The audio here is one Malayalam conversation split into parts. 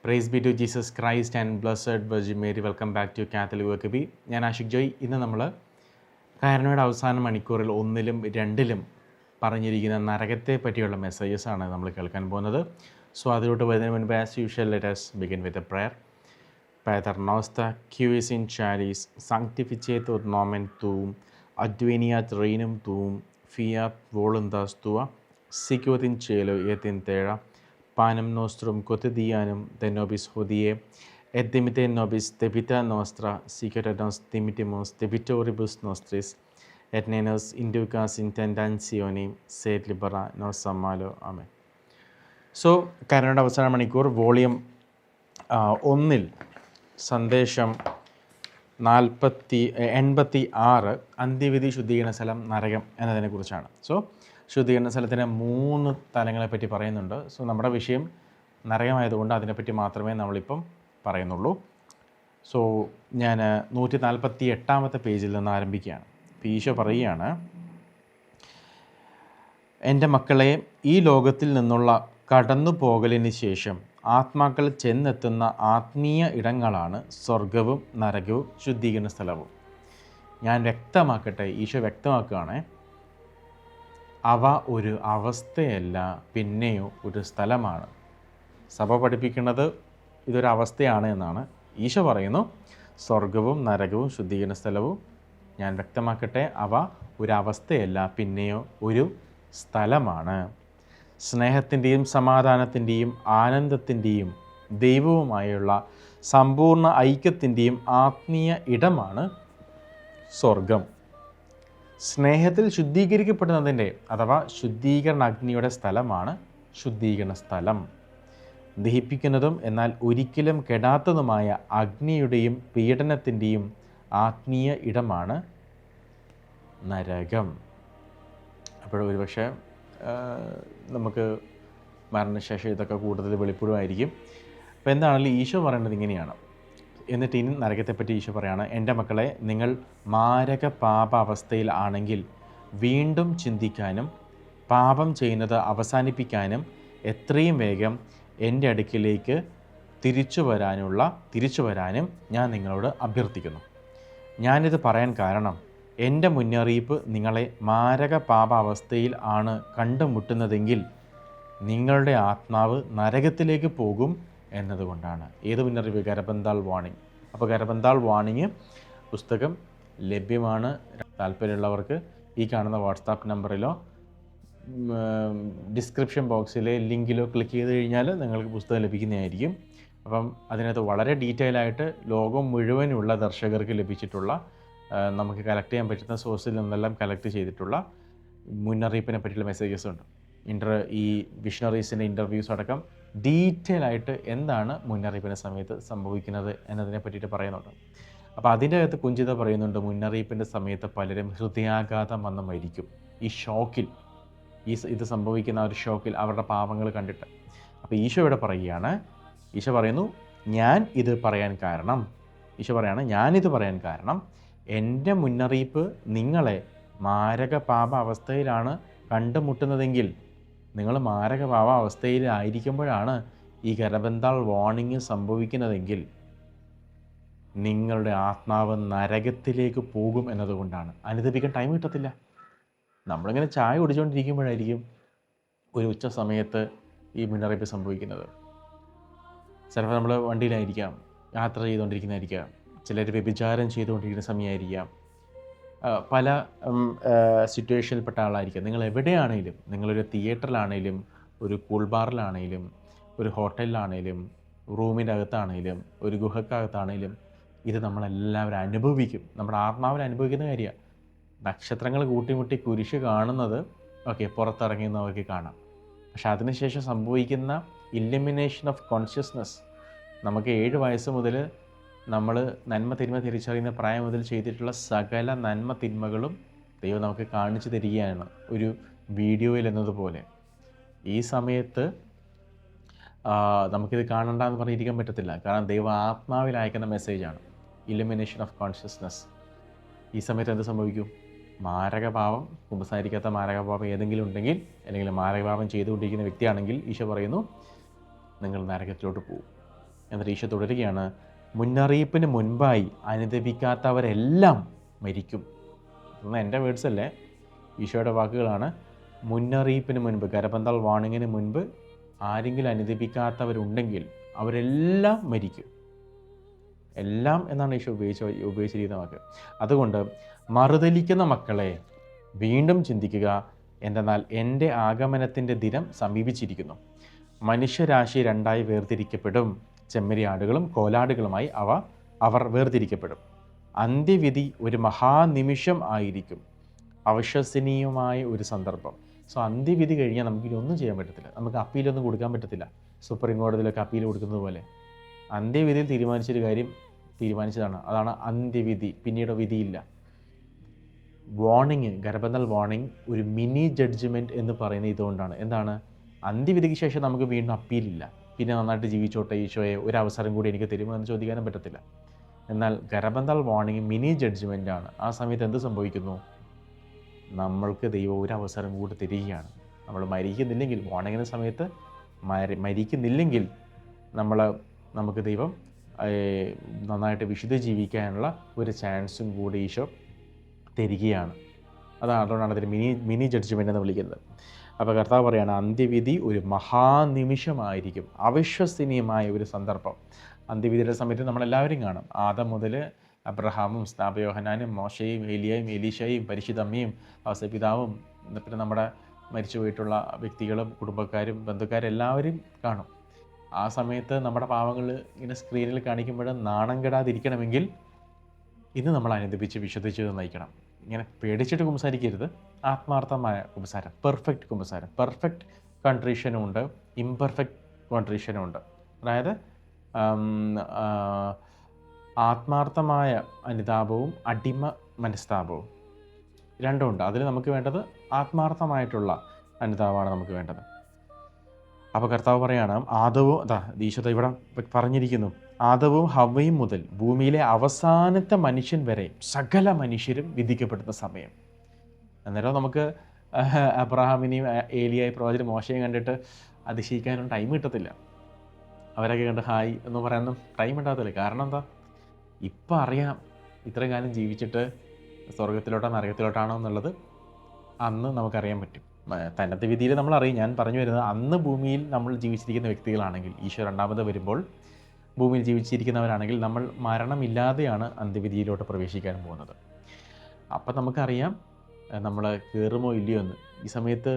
Price be to Jesus Christ and Blessed Virgin Mary. Welcome back to Catholic വർക്കബി. ഞാൻ ആഷിഖ് ജോയ്. ഇന്ന് നമ്മൾ കാരണയുടെ അവസാന മണിക്കൂറിൽ 1-ലും 2-ലും പറഞ്ഞിരിക്കുന്ന നരകത്തെ പറ്റിയുള്ള മെസ്സേജസാണ് നമ്മൾ കേൾക്കാൻ പോകുന്നത്. സോ അതിലോട്ട് വരുന്നതിന് മുൻപ് as usual let us begin with a prayer. Pater noster, qui es in calis, sanctificetur nomen tuum, adveniat regnum tuum, fiat voluntas tua, sicut in cielo et in terra. Panem nostrum quotidianum de nobis hodie, et dimite nobis debita nostra, sicut et nos dimitimus debitoribus nostris, et ne nos inducas in tentationem, sed libera nos a malo. Amen. So കാരണയുടെ അവസാന മണിക്കൂർ വോളിയം 1-ൽ സന്ദേശം 86 അന്ത്യവിധി ശുദ്ധീകരണ സ്ഥലം നരകം എന്നതിനെക്കുറിച്ചാണ്. സോ ശുദ്ധീകരണ സ്ഥലത്തിൻ്റെ 3 തലങ്ങളെപ്പറ്റി പറയുന്നുണ്ട്. സോ നമ്മുടെ വിഷയം നരകമായതുകൊണ്ട് അതിനെപ്പറ്റി മാത്രമേ നമ്മളിപ്പം പറയുന്നുള്ളൂ. സോ ഞാൻ 148 പേജിൽ നിന്ന് ആരംഭിക്കുകയാണ്. ഈശോ പറയുകയാണ്, എൻ്റെ മക്കളെ, ഈ ലോകത്തിൽ നിന്നുള്ള കടന്നു പോകലിന് ശേഷം ആത്മാക്കൾ ചെന്നെത്തുന്ന ആത്മീയ ഇടങ്ങളാണ് സ്വർഗവും നരകവും ശുദ്ധീകരണ സ്ഥലവും. ഞാൻ വ്യക്തമാക്കട്ടെ, ഈശോ വ്യക്തമാക്കുകയാണ്, അവ ഒരു അവസ്ഥയല്ല, പിന്നെയോ ഒരു സ്ഥലമാണ്. സഭ പഠിപ്പിക്കുന്നത് ഇതൊരു അവസ്ഥയാണ് എന്നാണ്. ഈശോ പറയുന്നു സ്വർഗവും നരകവും ശുദ്ധീകരണ സ്ഥലവും, ഞാൻ വ്യക്തമാക്കട്ടെ, അവ ഒരു അവസ്ഥയല്ല, പിന്നെയോ ഒരു സ്ഥലമാണ്. സ്നേഹത്തിൻ്റെയും സമാധാനത്തിൻ്റെയും ആനന്ദത്തിൻ്റെയും ദൈവവുമായുള്ള സമ്പൂർണ്ണ ഐക്യത്തിൻ്റെയും ആത്മീയ ഇടമാണ് സ്വർഗം. സ്നേഹത്തിൽ ശുദ്ധീകരിക്കപ്പെടുന്നതിൻ്റെ അഥവാ ശുദ്ധീകരണ അഗ്നിയുടെ സ്ഥലമാണ് ശുദ്ധീകരണ സ്ഥലം. ദഹിപ്പിക്കുന്നതും എന്നാൽ ഒരിക്കലും കെടാത്തതുമായ അഗ്നിയുടെയും പീഡനത്തിൻ്റെയും ആത്മീയ ഇടമാണ് നരകം. അപ്പോൾ ഒരുപക്ഷെ നമുക്ക് മരണശേഷം ഇതൊക്കെ കൂടുതൽ വെളിപ്പെടുമായിരിക്കും. അപ്പോൾ എന്താണെങ്കിലും ഈശോ പറയേണ്ടത് ഇങ്ങനെയാണ്. എന്നിട്ട് ഇനി നരകത്തെപ്പറ്റി ഈശോ പറയാണ്, എൻ്റെ മക്കളെ, നിങ്ങൾ മാരക പാപാവസ്ഥയിൽ ആണെങ്കിൽ വീണ്ടും ചിന്തിക്കാനും പാപം ചെയ്യുന്നത് അവസാനിപ്പിക്കാനും എത്രയും വേഗം എൻ്റെ അടുക്കിലേക്ക് തിരിച്ചു വരാനും ഞാൻ നിങ്ങളോട് അഭ്യർത്ഥിക്കുന്നു. ഞാനിത് പറയാൻ കാരണം എൻ്റെ മുന്നറിയിപ്പ് നിങ്ങളെ മാരക പാപാവസ്ഥയിൽ ആണ് കണ്ടുമുട്ടുന്നതെങ്കിൽ നിങ്ങളുടെ ആത്മാവ് നരകത്തിലേക്ക് പോകും എന്നതുകൊണ്ടാണ്. ഏത് മുന്നറിയിപ്പ്? ഗരബന്താൾ വാണിംഗ്. അപ്പോൾ ഗരബന്താൾ വാണിംഗ് പുസ്തകം ലഭ്യമാണ്. താല്പര്യമുള്ളവർക്ക് ഈ കാണുന്ന വാട്സാപ്പ് നമ്പറിലോ ഡിസ്ക്രിപ്ഷൻ ബോക്സിലെ ലിങ്കിലോ ക്ലിക്ക് ചെയ്ത് കഴിഞ്ഞാൽ നിങ്ങൾക്ക് പുസ്തകം ലഭിക്കുന്നതായിരിക്കും. അപ്പം അതിനകത്ത് വളരെ ഡീറ്റെയിൽ ആയിട്ട് ലോകം മുഴുവനുള്ള ദർശകർക്ക് ലഭിച്ചിട്ടുള്ള, നമുക്ക് കളക്ട് ചെയ്യാൻ പറ്റുന്ന സോഴ്സിൽ നിന്നെല്ലാം കളക്ട് ചെയ്തിട്ടുള്ള മുന്നറിയിപ്പിനെ പറ്റിയുള്ള മെസ്സേജസ് ഉണ്ട്. ഈ വിഷണറീസിൻ്റെ ഇൻ്റർവ്യൂസ് അടക്കം ഡീറ്റെയിൽ ആയിട്ട് എന്താണ് മുന്നറിയിപ്പിൻ്റെ സമയത്ത് സംഭവിക്കുന്നത് എന്നതിനെ പറ്റിയിട്ട് പറയുന്നുണ്ട്. അപ്പോൾ അതിൻ്റെ അകത്ത് കുഞ്ചിത പറയുന്നുണ്ട്, മുന്നറിയിപ്പിൻ്റെ സമയത്ത് പലരും ഹൃദയാഘാതം വന്ന് മരിക്കും. ഈ ഷോക്കിൽ, ഇത് സംഭവിക്കുന്ന ഒരു ഷോക്കിൽ അവരുടെ പാപങ്ങൾ കണ്ടിട്ട്. അപ്പോൾ ഈശോ ഇവിടെ പറയുകയാണ്, ഈശോ പറയുന്നു, ഞാനിത് പറയാൻ കാരണം എൻ്റെ മുന്നറിയിപ്പ് നിങ്ങളെ മാരക പാപ അവസ്ഥയിലാണ് കണ്ടുമുട്ടുന്നതെങ്കിൽ, നിങ്ങൾ മാരക പാപ അവസ്ഥയിലായിരിക്കുമ്പോഴാണ് ഈ ഗരബന്താൾ വാണിംഗ് സംഭവിക്കുന്നതെങ്കിൽ നിങ്ങളുടെ ആത്മാവ് നരകത്തിലേക്ക് പോകും എന്നതുകൊണ്ടാണ്. അനുദപിക്കാൻ ടൈം കിട്ടത്തില്ല. നമ്മളിങ്ങനെ ചായ കുടിച്ചുകൊണ്ടിരിക്കുമ്പോഴായിരിക്കും ഒരു ഉച്ച സമയത്ത് ഈ മുന്നറിയിപ്പ് സംഭവിക്കുന്നത്. ചിലപ്പോൾ നമ്മൾ വണ്ടിയിലായിരിക്കാം, യാത്ര ചെയ്തുകൊണ്ടിരിക്കുന്നതായിരിക്കാം, ചിലർ വ്യഭിചാരം ചെയ്തുകൊണ്ടിരിക്കുന്ന സമയമായിരിക്കാം, പല സിറ്റുവേഷനിൽപ്പെട്ട ആളായിരിക്കാം. നിങ്ങൾ എവിടെയാണെങ്കിലും, നിങ്ങളൊരു തിയേറ്ററിലാണെങ്കിലും, ഒരു കൂൾ ബാറിലാണെങ്കിലും, ഒരു ഹോട്ടലിലാണെങ്കിലും, റൂമിൻ്റെ അകത്താണെങ്കിലും, ഒരു ഗുഹക്കകത്താണെങ്കിലും, ഇത് നമ്മളെല്ലാവരും അനുഭവിക്കും. നമ്മുടെ ആത്മാവിൽ അനുഭവിക്കുന്ന കാര്യമാണ്. നക്ഷത്രങ്ങൾ കൂട്ടിമുട്ടി കുരിശ് കാണുന്നത് പുറത്തിറങ്ങുന്നവർക്ക് കാണാം. പക്ഷെ അതിനുശേഷം സംഭവിക്കുന്ന ഇല്ലുമിനേഷൻ ഓഫ് കോൺഷ്യസ്നസ്, നമുക്ക് 7 വയസ്സ് മുതൽ നമ്മൾ നന്മ തിന്മ തിരിച്ചറിയുന്ന പ്രായം മുതൽ ചെയ്തിട്ടുള്ള സകല നന്മ തിന്മകളും ദൈവം നമുക്ക് കാണിച്ചു തരികയാണ് ഒരു വീഡിയോയിൽ എന്നതുപോലെ. ഈ സമയത്ത് നമുക്കിത് കാണണ്ടെന്ന് പറഞ്ഞിരിക്കാൻ പറ്റത്തില്ല. കാരണം ദൈവം ആത്മാവിൽ അയക്കുന്ന മെസ്സേജാണ് ഇല്ലുമിനേഷൻ ഓഫ് കോൺഷ്യസ്നസ്. ഈ സമയത്ത് എന്ത് സംഭവിക്കും? മാരകപാപം, കുമ്പസാരിക്കാത്ത മാരകപാപം ഏതെങ്കിലും ഉണ്ടെങ്കിൽ, അല്ലെങ്കിൽ മാരകപാപം ചെയ്തുകൊണ്ടിരിക്കുന്ന വ്യക്തിയാണെങ്കിൽ ഈശോ പറയുന്നു, നിങ്ങൾ നരകത്തിലോട്ട് പോകും. എന്നിട്ട് ഈശോ തുടരുകയാണ്, മുന്നറിയിപ്പിന് മുൻപായി അനുദപിക്കാത്തവരെല്ലാം മരിക്കും. ഇതൊന്നും എൻ്റെ വേർഡ്സ് അല്ലേ, ഈശോയുടെ വാക്കുകളാണ്. മുന്നറിയിപ്പിന് മുൻപ്, ഗർഭന്താൾ വാണിങ്ങിന് മുൻപ് ആരെങ്കിലും അനുദപിക്കാത്തവരുണ്ടെങ്കിൽ അവരെല്ലാം മരിക്കും. എല്ലാം എന്നാണ് ഈശോ ഉപയോഗിച്ചിരിക്കുന്ന വാക്ക്. അതുകൊണ്ട് മറുതലിക്കുന്ന മക്കളെ വീണ്ടും ചിന്തിക്കുക, എന്തെന്നാൽ എൻ്റെ ആഗമനത്തിൻ്റെ ദിനം സമീപിച്ചിരിക്കുന്നു. മനുഷ്യരാശി രണ്ടായി വേർതിരിക്കപ്പെടും, ചെമ്മരിയാടുകളും കോലാടുകളുമായി അവർ വേർതിരിക്കപ്പെടും. അന്ത്യവിധി ഒരു മഹാനിമിഷം ആയിരിക്കും, അവിശ്വസനീയമായ ഒരു സന്ദർഭം. സോ അന്ത്യവിധി കഴിഞ്ഞാൽ നമുക്കിനി ഒന്നും ചെയ്യാൻ പറ്റത്തില്ല, നമുക്ക് അപ്പീലൊന്നും കൊടുക്കാൻ പറ്റത്തില്ല. സുപ്രീം കോടതിയിലൊക്കെ അപ്പീൽ കൊടുക്കുന്നത് പോലെ അന്ത്യവിധിയിൽ തീരുമാനിച്ചൊരു കാര്യം തീരുമാനിച്ചതാണ്, അതാണ് അന്ത്യവിധി. പിന്നീട് വിധിയില്ല. വാർണിംഗ്, ഗർഭന്താൾ വാർണിംഗ് ഒരു മിനി ജഡ്ജ്മെൻറ്റ് എന്ന് പറയുന്നത് ഇതുകൊണ്ടാണ്. എന്താണ്? അന്ത്യവിധിക്ക് ശേഷം നമുക്ക് വീണ്ടും അപ്പീലില്ല, പിന്നെ നന്നായിട്ട് ജീവിച്ചോട്ടെ ഈശോയെ ഒരു അവസരം കൂടി എനിക്ക് തരുമോ എന്ന് ചോദിക്കാനും പറ്റത്തില്ല. എന്നാൽ ഗർഭന്താൾ വാർണിംഗ് മിനി ജഡ്ജ്മെൻറ്റാണ്. ആ സമയത്ത് എന്ത് സംഭവിക്കുന്നു? നമ്മൾക്ക് ദൈവം ഒരു അവസരം കൂടി തരികയാണ്. നമ്മൾ മരിക്കുന്നില്ലെങ്കിൽ, വാർണിങ്ങിൻ്റെ സമയത്ത് മരിക്കുന്നില്ലെങ്കിൽ നമുക്ക് ദൈവം നന്നായിട്ട് വിശുദ്ധ ജീവിക്കാനുള്ള ഒരു ചാൻസും കൂടി ഈശോ തരികയാണ്. അതുകൊണ്ടാണ് അതിന് മിനി ജഡ്ജ്മെൻ്റ് എന്ന് വിളിക്കുന്നത്. അപ്പോൾ കർത്താവ് പറയുകയാണ്, അന്ത്യവിധി ഒരു മഹാനിമിഷമായിരിക്കും, അവിശ്വസനീയമായ ഒരു സന്ദർഭം. അന്ത്യവിധിയുടെ സമയത്ത് നമ്മളെല്ലാവരും കാണും. ആദം മുതൽ അബ്രഹാമും സ്നാപയോഹനാനും മോശയും ഏലിയയും എലീശയും പരിശുദ്ധമ്മയും ഔസപിതാവും പിന്നെ നമ്മുടെ മരിച്ചു പോയിട്ടുള്ള വ്യക്തികളും കുടുംബക്കാരും ബന്ധുക്കാരും എല്ലാവരും കാണും. ആ സമയത്ത് നമ്മുടെ പാവങ്ങൾ ഇങ്ങനെ സ്ക്രീനിൽ കാണിക്കുമ്പോൾ നാണം കെടാതിരിക്കണമെങ്കിൽ ഇന്ന് നമ്മൾ അനുദപിച്ച് വിശുദ്ധിച്ച് നയിക്കണം. ഇങ്ങനെ പേടിച്ചിട്ട് കുമ്പസാരിക്കരുത്, ആത്മാർത്ഥമായ കുമ്പസാരം, പെർഫെക്റ്റ് കുമ്പസാരം. പെർഫെക്റ്റ് കൺട്രീഷനും ഉണ്ട്, ഇംപെർഫെക്റ്റ് കൺട്രീഷനും ഉണ്ട്. അതായത് ആത്മാർത്ഥമായ അനുതാപവും അടിമ മനസ്താപവും രണ്ടുമുണ്ട്. അതിൽ നമുക്ക് വേണ്ടത് ആത്മാർത്ഥമായിട്ടുള്ള അനുതാപമാണ് നമുക്ക് വേണ്ടത്. അപ്പോൾ കർത്താവ് പറയാണ്, ആദവും ഈശോ ഇവിടെ പറഞ്ഞിരിക്കുന്നു, ആദവും ഹവ്വയും മുതൽ ഭൂമിയിലെ അവസാനത്തെ മനുഷ്യൻ വരെ സകല മനുഷ്യരും വിധിക്കപ്പെടുന്ന സമയം. അന്നേരം നമുക്ക് അബ്രഹാമിനെയും ഏലിയായി പ്രവാചകൻ മോശയും കണ്ടിട്ട് അതിശയിക്കാനും ടൈം കിട്ടത്തില്ല. അവരൊക്കെ കണ്ട് ഹായ് എന്ന് പറയാനൊന്നും ടൈം ഉണ്ടാകത്തില്ല. കാരണം എന്താ? ഇപ്പം അറിയാം ഇത്രയും കാലം ജീവിച്ചിട്ട് സ്വർഗത്തിലോട്ടോ നരകത്തിലോട്ടാണോ എന്നുള്ളത് അന്ന് നമുക്കറിയാൻ പറ്റും. തന്നത്തെ വിധിയിൽ നമ്മൾ അറിയും. ഞാൻ പറഞ്ഞു വരുന്നത്, അന്ന് ഭൂമിയിൽ നമ്മൾ ജീവിച്ചിരിക്കുന്ന വ്യക്തികളാണെങ്കിൽ, ഈശോ രണ്ടാമത് വരുമ്പോൾ ഭൂമിയിൽ ജീവിച്ചിരിക്കുന്നവരാണെങ്കിൽ നമ്മൾ മരണമില്ലാതെയാണ് അന്ത്യവിധിയിലോട്ട് പ്രവേശിക്കാൻ പോകുന്നത്. അപ്പം നമുക്കറിയാം നമ്മൾ കയറുമോ ഇല്ലയോ എന്ന്. ഈ സമയത്ത്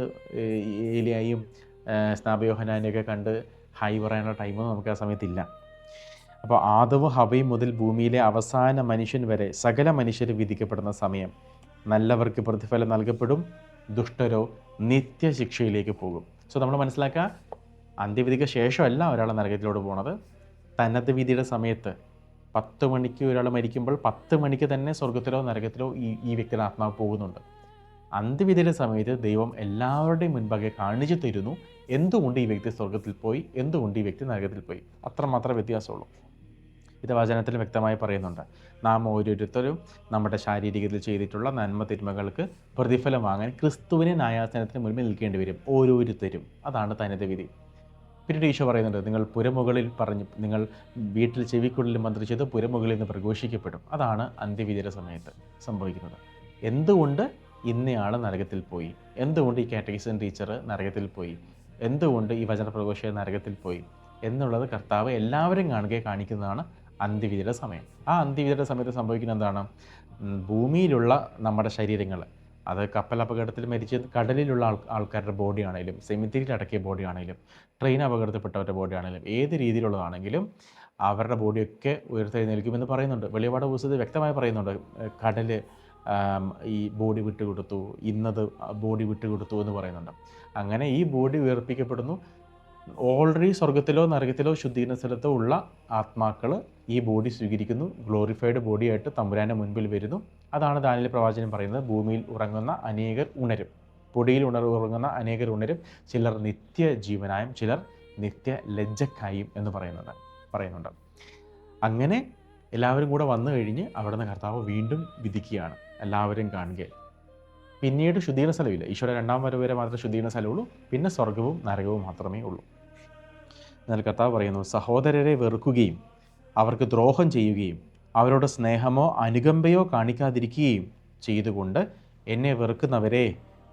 ഏലിയായും സ്നാപയോഹനാനെയൊക്കെ കണ്ട് ഹായ് പറയാനുള്ള ടൈമൊന്നും നമുക്ക് ആ സമയത്തില്ല. അപ്പോൾ ആദവും ഹവയും മുതൽ ഭൂമിയിലെ അവസാന മനുഷ്യൻ വരെ സകല മനുഷ്യർ വിധിക്കപ്പെടുന്ന സമയം. നല്ലവർക്ക് പ്രതിഫലം നൽകപ്പെടും, ദുഷ്ടരോ നിത്യശിക്ഷയിലേക്ക് പോകും. സോ നമ്മൾ മനസ്സിലാക്കുക, അന്ത്യവിധിക്ക് ശേഷമല്ല ഒരാൾ നരകത്തിലോട്ട് പോകുന്നത്. തന്നത്തെ വിധിയുടെ സമയത്ത് 10 മണിക്ക് ഒരാൾ മരിക്കുമ്പോൾ 10 മണിക്ക് തന്നെ സ്വർഗത്തിലോ നരകത്തിലോ ഈ വ്യക്തിയുടെ ആത്മാവ് പോകുന്നുണ്ട്. അന്ത്യവിധിയുടെ സമയത്ത് ദൈവം എല്ലാവരുടെയും മുൻപാകെ കാണിച്ചു തരുന്നു എന്തുകൊണ്ട് ഈ വ്യക്തി സ്വർഗത്തിൽ പോയി, എന്തുകൊണ്ട് ഈ വ്യക്തി നരകത്തിൽ പോയി. അത്രമാത്രം വ്യത്യാസമുള്ളൂ. ഇത് വചനത്തിൽ വ്യക്തമായി പറയുന്നുണ്ട്. നാം ഓരോരുത്തരും നമ്മുടെ ശാരീരികത്തിൽ ചെയ്തിട്ടുള്ള നന്മ തിന്മകൾക്ക് പ്രതിഫലം വാങ്ങാൻ ക്രിസ്തുവിനെ ന്യായാസനത്തിന് മുൻപിൽ നിൽക്കേണ്ടി വരും ഓരോരുത്തരും. അതാണ് തനത് വിധി. പിന്നീട് ഈശോ പറയുന്നുണ്ട്, നിങ്ങൾ പുരമുകളിൽ നിങ്ങൾ വീട്ടിൽ ചെവിക്കുള്ളിൽ മന്ത്രിച്ചത് പുരമുകളിൽ നിന്ന് പ്രഘോഷിക്കപ്പെടും. അതാണ് അന്ത്യവിധിയുടെ സമയത്ത് സംഭവിക്കുന്നത്. എന്തുകൊണ്ട് ഇന്നയാൾ നരകത്തിൽ പോയി, എന്തുകൊണ്ട് ഈ കാറ്റഗിസം ടീച്ചർ നരകത്തിൽ പോയി, എന്തുകൊണ്ട് ഈ വചന പ്രഘോഷകൻ നരകത്തിൽ പോയി എന്നുള്ളത് കർത്താവ് എല്ലാവരും കാണിക്കുന്നതാണ് അന്ത്യവിധിയുടെ സമയം. ആ അന്ത്യവിധിയുടെ സമയത്ത് സംഭവിക്കുന്ന എന്താണ്? ഭൂമിയിലുള്ള നമ്മുടെ ശരീരങ്ങൾ, അത് കപ്പലപകടത്തിൽ മരിച്ച കടലിലുള്ള ആൾക്കാരുടെ ബോഡി ആണെങ്കിലും, സെമിത്തേരിയിൽ അടക്കിയ ബോഡി ആണെങ്കിലും, ട്രെയിൻ അപകടത്തിൽപ്പെട്ടവരുടെ ബോഡി ആണെങ്കിലും, ഏത് രീതിയിലുള്ളതാണെങ്കിലും അവരുടെ ബോഡിയൊക്കെ ഉയർത്തെഴുന്നേൽക്കുമെന്ന് പറയുന്നുണ്ട്. വെളിപാട് പുസ്തകത്തിൽ വ്യക്തമായി പറയുന്നുണ്ട്, കടൽ ഈ ബോഡി വിട്ടുകൊടുത്തു, ഇന്നത് ബോഡി വിട്ടുകൊടുത്തു എന്ന് പറയുന്നുണ്ട്. അങ്ങനെ ഈ ബോഡി ഉയർപ്പിക്കപ്പെടുന്നു. ഓൾറെഡി സ്വർഗത്തിലോ നരകത്തിലോ ശുദ്ധീകരണ സ്ഥലത്തോ ഉള്ള ആത്മാക്കൾ ഈ ബോഡി സ്വീകരിക്കുന്നു, ഗ്ലോറിഫൈഡ് ബോഡിയായിട്ട് തമ്പുരാൻ്റെ മുൻപിൽ വരുന്നു. അതാണ് ദാനിയേൽ പ്രവാചകൻ പറയുന്നത്, ഭൂമിയിൽ ഉറങ്ങുന്ന അനേകർ ഉണരും, പൊടിയിൽ ഉറങ്ങുന്ന അനേകർ ഉണരും, ചിലർ നിത്യജീവനായും ചിലർ നിത്യ ലജ്ജക്കായും എന്ന് പറയുന്നുണ്ട്. അങ്ങനെ എല്ലാവരും കൂടെ വന്നു കഴിഞ്ഞ് അവിടുന്ന് കർത്താവ് വീണ്ടും വിധിക്കുകയാണ്, എല്ലാവരും കാണുക. പിന്നീട് ശുദ്ധീകരണ സ്ഥലമില്ല. ഈശോയുടെ രണ്ടാം വരവ് വരെ മാത്രമേ ശുദ്ധീകരണ സ്ഥലമുള്ളൂ. പിന്നെ സ്വർഗവും നരകവും മാത്രമേ ഉള്ളൂ. എന്നാൽ കർത്താവ് പറയുന്നു, സഹോദരരെ വെറുക്കുകയും അവർക്ക് ദ്രോഹം ചെയ്യുകയും അവരോട് സ്നേഹമോ അനുകമ്പയോ കാണിക്കാതിരിക്കുകയും ചെയ്തുകൊണ്ട് എന്നെ വെറുക്കുന്നവരെ,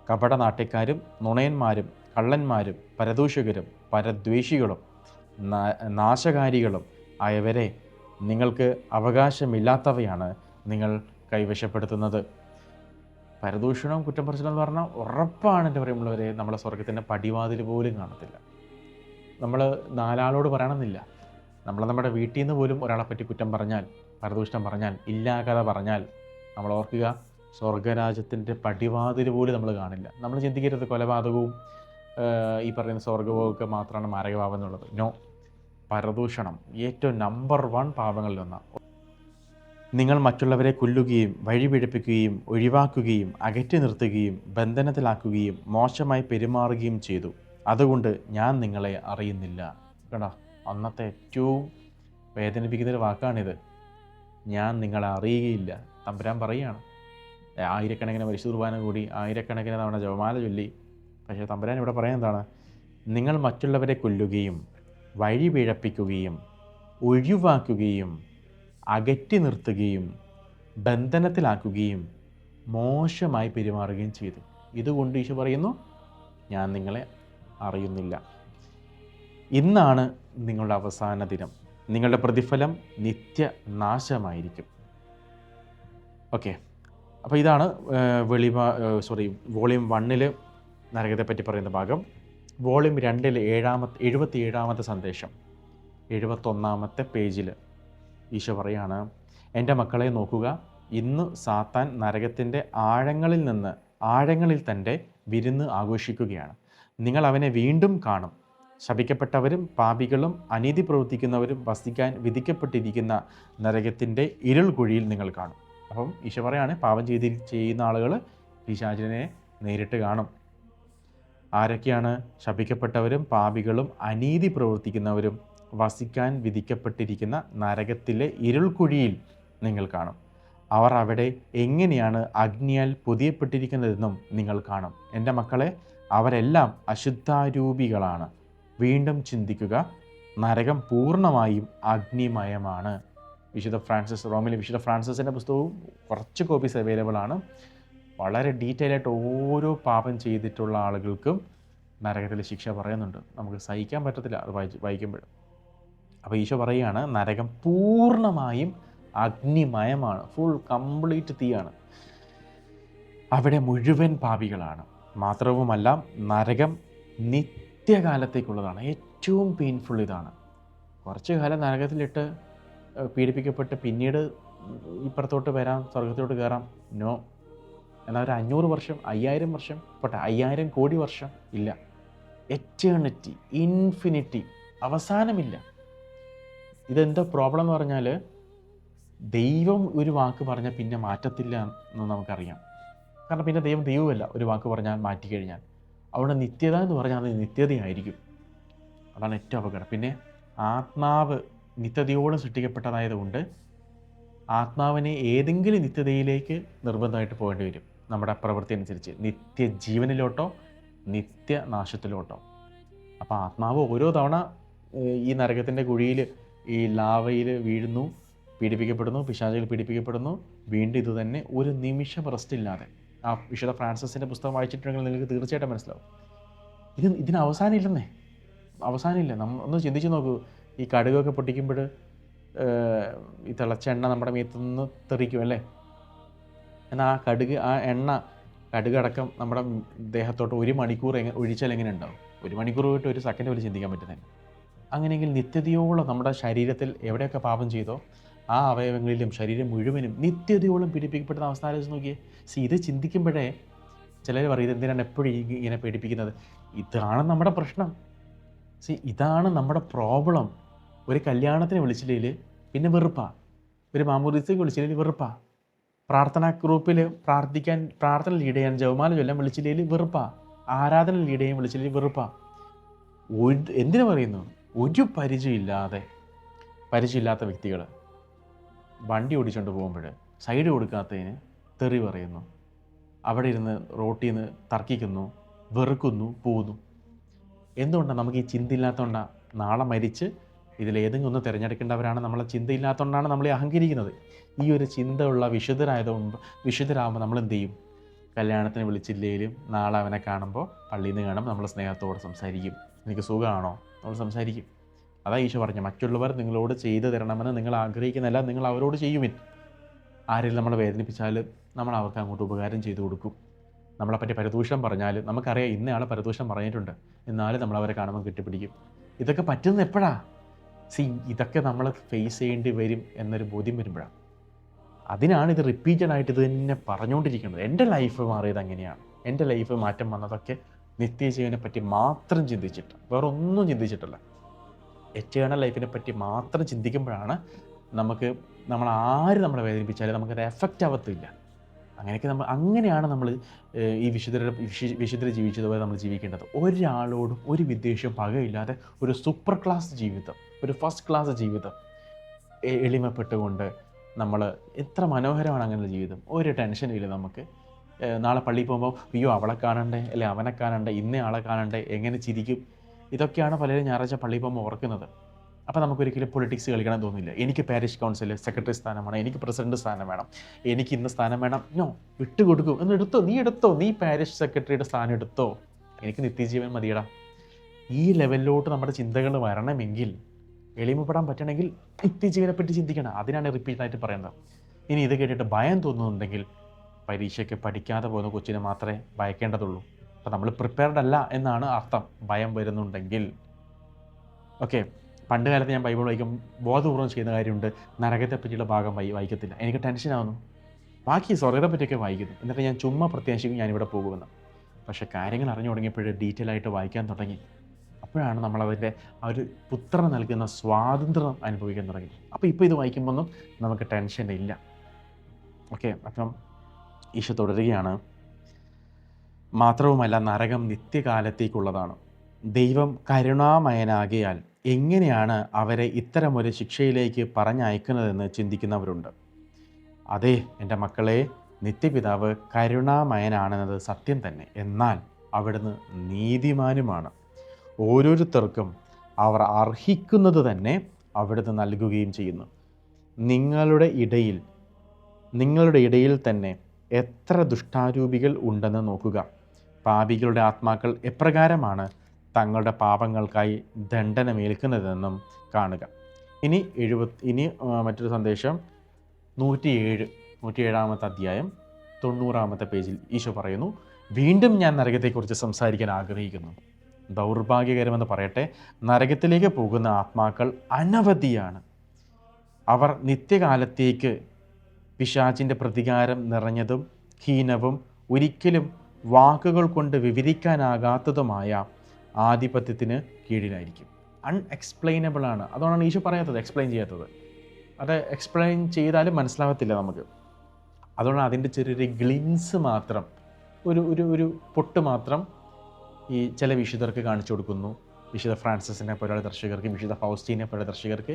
കപടനാട്യക്കാരും നുണയന്മാരും കള്ളന്മാരും പരദൂഷകരും പരദ്വേഷികളും നാശകാരികളും ആയവരെ, നിങ്ങൾക്ക് അവകാശമില്ലാത്തവയാണ് നിങ്ങൾ കൈവശപ്പെടുത്തുന്നത്. പരദൂഷണവും കുറ്റം പറച്ചിലെന്ന് പറഞ്ഞാൽ ഉറപ്പാണ് എൻ്റെ പറയുമ്പോഴവരെ നമ്മളെ സ്വർഗത്തിൻ്റെ പടിവാതിൽ പോലും കാണത്തില്ല. നമ്മൾ നാലാളോട് പറയണമെന്നില്ല. നമ്മുടെ വീട്ടിൽ നിന്ന് പോലും ഒരാളെപ്പറ്റി കുറ്റം പറഞ്ഞാൽ, പരദൂഷണം പറഞ്ഞാൽ, ഇല്ലാകഥ പറഞ്ഞാൽ, നമ്മൾ ഓർക്കുക സ്വർഗരാജ്യത്തിൻ്റെ പടിവാതിൽ പോലും നമ്മൾ കാണില്ല. നമ്മൾ ചിന്തിക്കരുത് കൊലപാതകവും ഈ പറയുന്ന സ്വർഗവും ഒക്കെ മാത്രമാണ് മാരകപാപം എന്നുള്ളത്. നോ, പരദൂഷണം ഏറ്റവും നമ്പർ 1 പാപങ്ങളിലൊന്നാണ്. നിങ്ങൾ മറ്റുള്ളവരെ കൊല്ലുകയും വഴിപിഴപ്പിക്കുകയും ഒഴിവാക്കുകയും അകറ്റി നിർത്തുകയും ബന്ധനത്തിലാക്കുകയും മോശമായി പെരുമാറുകയും ചെയ്തു. അതുകൊണ്ട് ഞാൻ നിങ്ങളെ അറിയുന്നില്ല. കേട്ടോ, അന്നത്തെ ഏറ്റവും വേദനിപ്പിക്കുന്നൊരു വാക്കാണിത്. ഞാൻ നിങ്ങളെ അറിയുകയില്ല. തമ്പുരാൻ പറയുകയാണ്. ആയിരക്കണക്കിന് പരിശുദ്ധ കുർബാന കൂടി, ആയിരക്കണക്കിന് തവണ ജപമാല ചൊല്ലി. പക്ഷേ തമ്പുരാൻ ഇവിടെ പറയാൻ എന്താണ്? നിങ്ങൾ മറ്റുള്ളവരെ കൊല്ലുകയും വഴിപിഴപ്പിക്കുകയും ഒഴിവാക്കുകയും അകറ്റി നിർത്തുകയും ബന്ധനത്തിലാക്കുകയും മോശമായി പെരുമാറുകയും ചെയ്തു. ഇതുകൊണ്ട് ഈശോ പറയുന്നു, ഞാൻ നിങ്ങളെ അറിയുന്നില്ല. ഇന്നാണ് നിങ്ങളുടെ അവസാന ദിനം. നിങ്ങളുടെ പ്രതിഫലം നിത്യനാശമായിരിക്കും. ഓക്കെ, അപ്പോൾ ഇതാണ് വോളിയം 1 നരകത്തെപ്പറ്റി പറയുന്ന ഭാഗം. വോളിയം 2 77-ാമത്തെ സന്ദേശം 71-ാമത്തെ പേജിൽ ഈശോ പറയാണ്, എൻ്റെ മക്കളെ നോക്കുക, ഇന്ന് സാത്താൻ നരകത്തിൻ്റെ ആഴങ്ങളിൽ തൻ്റെ വിരുന്ന് ആഘോഷിക്കുകയാണ്. നിങ്ങൾ അവനെ വീണ്ടും കാണും. ശപിക്കപ്പെട്ടവരും പാപികളും അനീതി പ്രവർത്തിക്കുന്നവരും വസിക്കാൻ വിധിക്കപ്പെട്ടിരിക്കുന്ന നരകത്തിൻ്റെ ഇരുൾ കുഴിയിൽ നിങ്ങൾ കാണും. അപ്പം ഈശോ പറയാണ്, പാപം ചെയ്യുന്ന ആളുകൾ പിശാചിനെ നേരിട്ട് കാണും. ആരൊക്കെയാണ്? ശപിക്കപ്പെട്ടവരും പാപികളും അനീതി പ്രവർത്തിക്കുന്നവരും വസിക്കാൻ വിധിക്കപ്പെട്ടിരിക്കുന്ന നരകത്തിലെ ഇരുൾക്കുഴിയിൽ നിങ്ങൾ കാണും. അവർ അവിടെ എങ്ങനെയാണ് അഗ്നിയാൽ പൊതിയപ്പെട്ടിരിക്കുന്നതെന്നും നിങ്ങൾ കാണും. എൻ്റെ മക്കളെ, അവരെല്ലാം അശുദ്ധാരൂപികളാണ്. വീണ്ടും ചിന്തിക്കുക, നരകം പൂർണ്ണമായും അഗ്നിമയമാണ്. റോമിലെ വിശുദ്ധ ഫ്രാൻസിസിൻ്റെ പുസ്തകവും കുറച്ച് കോപ്പീസ് അവൈലബിൾ ആണ്. വളരെ ഡീറ്റെയിൽ ആയിട്ട് ഓരോ പാപം ചെയ്തിട്ടുള്ള ആളുകൾക്കും നരകത്തിൽ ശിക്ഷ പറയുന്നുണ്ട്. നമുക്ക് സഹിക്കാൻ പറ്റത്തില്ല അത് വായിക്കുമ്പോഴും. അപ്പോൾ ഈശോ പറയുകയാണ്, നരകം പൂർണ്ണമായും അഗ്നിമയമാണ്. കംപ്ലീറ്റ് തീയാണ്. അവിടെ മുഴുവൻ പാപികളാണ്. മാത്രവുമല്ല, നരകം നിത്യകാലത്തേക്കുള്ളതാണ്. ഏറ്റവും പെയിൻഫുൾ ഇതാണ്. കുറച്ച് കാലം നരകത്തിലിട്ട് പീഡിപ്പിക്കപ്പെട്ട് പിന്നീട് ഇപ്പുറത്തോട്ട് വരാം, സ്വർഗത്തോട്ട് കയറാം. നോ. എന്നാൽ ഒരു 500 വർഷം, 5000 വർഷം, 5000 കോടി വർഷം ഇല്ല. എറ്റേണിറ്റി, ഇൻഫിനിറ്റി, അവസാനമില്ല. ഇതെന്താ പ്രോബ്ലം എന്ന് പറഞ്ഞാൽ, ദൈവം ഒരു വാക്ക് പറഞ്ഞാൽ പിന്നെ മാറ്റത്തില്ല എന്ന് നമുക്കറിയാം. കാരണം പിന്നെ ദൈവമല്ല, ഒരു വാക്ക് പറഞ്ഞാൽ മാറ്റിക്കഴിഞ്ഞാൽ. അവിടെ നിത്യത എന്ന് പറഞ്ഞാൽ അത് നിത്യതയായിരിക്കും. അതാണ് ഏറ്റവും അപകടം. പിന്നെ ആത്മാവ് നിത്യതയോടെ സൃഷ്ടിക്കപ്പെട്ടതായതുകൊണ്ട് ആത്മാവിനെ ഏതെങ്കിലും നിത്യതയിലേക്ക് നിർബന്ധമായിട്ട് പോകേണ്ടി വരും. നമ്മുടെ പ്രവൃത്തി അനുസരിച്ച് നിത്യജീവനിലോട്ടോ നിത്യനാശത്തിലോട്ടോ. അപ്പോൾ ആത്മാവ് ഓരോ തവണ ഈ നരകത്തിൻ്റെ കുഴിയിൽ, ഈ ലാവയിൽ വീഴുന്നു, പീഡിപ്പിക്കപ്പെടുന്നു, പിശാചുകൾ പീഡിപ്പിക്കപ്പെടുന്നു. വീണ്ടും ഇത് തന്നെ, ഒരു നിമിഷം റെസ്റ്റ് ഇല്ലാതെ. ആ വിശുദ്ധ ഫ്രാൻസിസിൻ്റെ പുസ്തകം വായിച്ചിട്ടുണ്ടെങ്കിൽ നിങ്ങൾക്ക് തീർച്ചയായിട്ടും മനസ്സിലാവും. ഇതിന് അവസാനമില്ലെന്നേ, അവസാനമില്ല. ഒന്ന് ചിന്തിച്ച് നോക്കൂ. ഈ കടുകൊക്കെ പൊട്ടിക്കുമ്പോൾ ഈ തിളച്ച എണ്ണ നമ്മുടെ മേത്തുനിന്ന് തെറിക്കും അല്ലേ? എന്നാൽ ആ കടുകടക്കം നമ്മുടെ ദേഹത്തോട്ട് 1 മണിക്കൂർ ഒഴിച്ചാൽ എങ്ങനെ ഉണ്ടാവും? 1 മണിക്കൂർ പോയിട്ട് 1 സെക്കൻഡ് പോലും ചിന്തിക്കാൻ പറ്റുന്നില്ല. അങ്ങനെയെങ്കിൽ നിത്യതയോളം നമ്മുടെ ശരീരത്തിൽ എവിടെയൊക്കെ പാപം ചെയ്തോ ആ അവയവങ്ങളിലും ശരീരം മുഴുവനും നിത്യതയോളം പീഡിപ്പിക്കപ്പെടുന്ന അവസ്ഥ ആലോചിച്ച് നോക്കിയേ. ഇത് ചിന്തിക്കുമ്പോഴേ ചിലർ പറയും, എന്തിനാണ് എപ്പോഴും ഇങ്ങനെ പീഡിപ്പിക്കുന്നത്? ഇതാണ് നമ്മുടെ പ്രശ്നം. ഇതാണ് നമ്മുടെ പ്രോബ്ലം. ഒരു കല്യാണത്തിന് വിളിച്ചില്ലെങ്കിൽ പിന്നെ വെറുപ്പാ, ഒരു മാമോദീസയ്ക്ക് വിളിച്ചില്ലെങ്കിൽ വെറുപ്പാ, പ്രാർത്ഥനാ ഗ്രൂപ്പിൽ പ്രാർത്ഥന ലീഡ് ചെയ്യാൻ ജപമാല ചൊല്ലാൻ വിളിച്ചില്ലെങ്കിൽ വെറുപ്പാ, ആരാധന ലീഡ് ചെയ്യാൻ വിളിച്ചില്ലെങ്കിൽ വെറുപ്പാ. എന്തിനു പറയുന്നു? ഒരു പരിചയമില്ലാത്ത വ്യക്തികൾ വണ്ടി ഓടിച്ചുകൊണ്ട് പോകുമ്പോൾ സൈഡ് കൊടുക്കാത്തതിന് തെറി പറയുന്നു, അവിടെ ഇരുന്ന് റോട്ടിൽ നിന്ന് തർക്കിക്കുന്നു, വെറുക്കുന്നു, പോകുന്നു. എന്തുകൊണ്ടാണ്? നമുക്ക് ഈ ചിന്തയില്ലാത്തതുകൊണ്ടാണ്. നാളെ മരിച്ച് ഇതിലേതെങ്കിലും ഒന്ന് തിരഞ്ഞെടുക്കേണ്ടവരാണ്. നമ്മളെ ചിന്തയില്ലാത്തതുകൊണ്ടാണ് നമ്മൾ അഹങ്കരിക്കുന്നത്. ഈ ഒരു ചിന്ത ഉള്ള വിശുദ്ധരാകുമ്പോൾ നമ്മൾ എന്ത് ചെയ്യും? കല്യാണത്തിന് വിളിച്ചില്ലെങ്കിലും നാളെ അവനെ കാണുമ്പോൾ പള്ളിയിൽ നിന്ന് കാണുമ്പോൾ നമ്മൾ സ്നേഹത്തോടെ സംസാരിക്കും. എനിക്ക് സുഖമാണോ നമ്മൾ സംസാരിക്കും. അതാ ഈശോ പറഞ്ഞു, മറ്റുള്ളവർ നിങ്ങളോട് ചെയ്തു തരണമെന്ന് നിങ്ങൾ ആഗ്രഹിക്കുന്നില്ല, നിങ്ങൾ അവരോട് ചെയ്യുവിൻ. ആരെങ്കിലും നമ്മളെ വേദനിപ്പിച്ചാൽ നമ്മൾ അവർക്ക് അങ്ങോട്ട് ഉപകാരം ചെയ്തു കൊടുക്കും. നമ്മളെപ്പറ്റി പരദൂഷണം പറഞ്ഞാൽ നമുക്കറിയാം ഇന്നയാൾ പരദൂഷണം പറഞ്ഞിട്ടുണ്ട്, എന്നാലും നമ്മളവരെ കാണുമ്പോൾ കെട്ടിപ്പിടിക്കും. ഇതൊക്കെ പറ്റുന്നത് എപ്പോഴാണ്? ഇതൊക്കെ നമ്മൾ ഫേസ് ചെയ്യേണ്ടി വരും എന്നൊരു ബോധ്യം വരുമ്പോഴാണ്. അതിനാണ് ഇത് റിപ്പീറ്റഡായിട്ട് ഇത് തന്നെ പറഞ്ഞുകൊണ്ടിരിക്കുന്നത്. എൻ്റെ ലൈഫ് മാറിയത് അങ്ങനെയാണ്. എൻ്റെ ലൈഫ് മാറ്റം വന്നതൊക്കെ നിത്യജീവനെ പറ്റി മാത്രം ചിന്തിച്ചിട്ട്, വേറെ ഒന്നും ചിന്തിച്ചിട്ടില്ല. എറ്റേണൽ ലൈഫിനെ പറ്റി മാത്രം ചിന്തിക്കുമ്പോഴാണ് നമ്മൾ ആര് നമ്മളെ വേദനിപ്പിച്ചാലും നമുക്കത് എഫക്റ്റ് ആവത്തില്ല. അങ്ങനെയാണ് നമ്മൾ ഈ വിശുദ്ധരെ ജീവിച്ചതുപോലെ നമ്മൾ ജീവിക്കേണ്ടത്. ഒരാളോടും ഒരു വിദ്വേഷവും പകയില്ലാതെ ഒരു സൂപ്പർ ക്ലാസ് ജീവിതം, ഒരു ഫസ്റ്റ് ക്ലാസ് ജീവിതം എളിമപ്പെട്ടുകൊണ്ട് നമ്മൾ എത്ര മനോഹരമാണ് അങ്ങനെ ജീവിതം. ഒരു ടെൻഷനും ഇല്ല നമുക്ക്. നാളെ പള്ളിയിൽ പോകുമ്പോൾ അയ്യോ അവളെ കാണണ്ടേ, അല്ലെ അവനെ കാണണ്ടേ, ഇന്ന ആളെ കാണണ്ടേ, എങ്ങനെ ചിരിക്കും, ഇതൊക്കെയാണ് പലരും ഞായറാഴ്ച പള്ളിയിൽ പോകുമ്പോൾ ഓർക്കുന്നത്. അപ്പോൾ നമുക്കൊരിക്കലും പൊളിറ്റിക്സ് കളിക്കണം തോന്നില്ല. എനിക്ക് പാരിഷ് കൗൺസിൽ സെക്രട്ടറി സ്ഥാനം വേണം, എനിക്ക് പ്രസിഡന്റ് സ്ഥാനം വേണം, എനിക്ക് ഇന്ന സ്ഥാനം വേണം. വിട്ടുകൊടുക്കും. എന്ന് എടുത്തോ, നീ പാരിഷ് സെക്രട്ടറിയുടെ സ്ഥാനം എടുത്തോ, എനിക്ക് നിത്യജീവൻ മതിയടാ. ഈ ലെവലിലോട്ട് നമ്മുടെ ചിന്തകൾ വരണമെങ്കിൽ, എളിമപ്പെടാൻ പറ്റണമെങ്കിൽ നിത്യജീവനെ പറ്റി ചിന്തിക്കണം. അതിനാണ് റിപ്പീറ്റായിട്ട് പറയുന്നത്. ഇനി ഇത് കേട്ടിട്ട് ഭയം തോന്നുന്നുണ്ടെങ്കിൽ പരീക്ഷയ്ക്ക് പഠിക്കാതെ പോകുന്ന കൊച്ചിനെ മാത്രമേ ഭയക്കേണ്ടതുള്ളൂ. അപ്പോൾ നമ്മൾ പ്രിപ്പയർഡ് അല്ല എന്നാണ് അർത്ഥം ഭയം വരുന്നുണ്ടെങ്കിൽ. ഓക്കെ, പണ്ട് കാലത്ത് ഞാൻ ബൈബിൾ വായിക്കും ബോധപൂർവ്വം ചെയ്യുന്ന കാര്യമുണ്ട്. നരകത്തെ പറ്റിയുള്ള ഭാഗം വായിക്കത്തില്ല, എനിക്ക് ടെൻഷനാവുന്നു. ബാക്കി സ്വർഗ്ഗത്തെ പറ്റിയൊക്കെ വായിക്കുന്നു. എന്നിട്ട് ഞാൻ ചുമ്മാ പ്രത്യാശിക്കും ഞാനിവിടെ പോകുമെന്ന്. പക്ഷേ കാര്യങ്ങൾ അറിഞ്ഞു തുടങ്ങിയപ്പോൾ ഡീറ്റെയിൽ ആയിട്ട് വായിക്കാൻ തുടങ്ങി. അപ്പോഴാണ് നമ്മളതിൻ്റെ ആ ഒരു പുത്രൻ നൽകുന്ന സ്വാതന്ത്ര്യം അനുഭവിക്കാൻ തുടങ്ങി. അപ്പോൾ ഇപ്പോൾ ഇത് വായിക്കുമ്പോഴൊന്നും നമുക്ക് ടെൻഷൻ ഇല്ല. ഓക്കെ, അപ്പം ഈശോ തുടരുകയാണ്. മാത്രവുമല്ല നരകം നിത്യകാലത്തേക്കുള്ളതാണ്. ദൈവം കരുണാമയനാകിയാൽ എങ്ങനെയാണ് അവരെ ഇത്തരമൊരു ശിക്ഷയിലേക്ക് പറഞ്ഞയക്കുന്നതെന്ന് ചിന്തിക്കുന്നവരുണ്ട്. അതെ എൻ്റെ മക്കളെ, നിത്യപിതാവ് കരുണാമയനാണെന്നത് സത്യം തന്നെ. എന്നാൽ അവിടുന്ന് നീതിമാനുമാണ്. ഓരോരുത്തർക്കും അവർ അർഹിക്കുന്നത് തന്നെ അവിടുന്ന് നൽകുകയും ചെയ്യുന്നു. നിങ്ങളുടെ ഇടയിൽ തന്നെ എത്ര ദുഷ്ടാരൂപികൾ ഉണ്ടെന്ന് നോക്കുക. പാപികളുടെ ആത്മാക്കൾ എപ്രകാരമാണ് തങ്ങളുടെ പാപങ്ങൾക്കായി ദണ്ഡനമേൽക്കുന്നതെന്നും കാണുക. ഇനി മറ്റൊരു സന്ദേശം 107 അധ്യായം 90 പേജിൽ ഈശോ പറയുന്നു, വീണ്ടും ഞാൻ നരകത്തെക്കുറിച്ച് സംസാരിക്കാൻ ആഗ്രഹിക്കുന്നു. ദൗർഭാഗ്യകരമെന്ന് പറയട്ടെ, നരകത്തിലേക്ക് പോകുന്ന ആത്മാക്കൾ അനവധിയാണ്. അവർ നിത്യകാലത്തേക്ക് പിശാചിൻ്റെ പ്രതികാരം നിറഞ്ഞതും ഹീനവും ഒരിക്കലും വാക്കുകൾ കൊണ്ട് വിവരിക്കാനാകാത്തതുമായ ആധിപത്യത്തിന് കീഴിലായിരിക്കും. അൺഎക്സ്പ്ലെയിനബിളാണ്. അതുകൊണ്ടാണ് ഈശോ പറയാത്തത്, എക്സ്പ്ലെയിൻ ചെയ്യാത്തത്. അത് എക്സ്പ്ലെയിൻ ചെയ്താലും മനസ്സിലാകത്തില്ല നമുക്ക്. അതുകൊണ്ടാണ് അതിൻ്റെ ചെറിയൊരു ഗ്ലിംസ് മാത്രം, ഒരു പൊട്ട് മാത്രം ഈ ചില വിശുദ്ധർക്ക് കാണിച്ചു കൊടുക്കുന്നു. വിശുദ്ധ ഫ്രാൻസിസിനെ പോലുള്ള ദർശകർക്ക്, വിശുദ്ധ ഫൗസ്റ്റീനെ പോലുള്ള ദർശകർക്ക്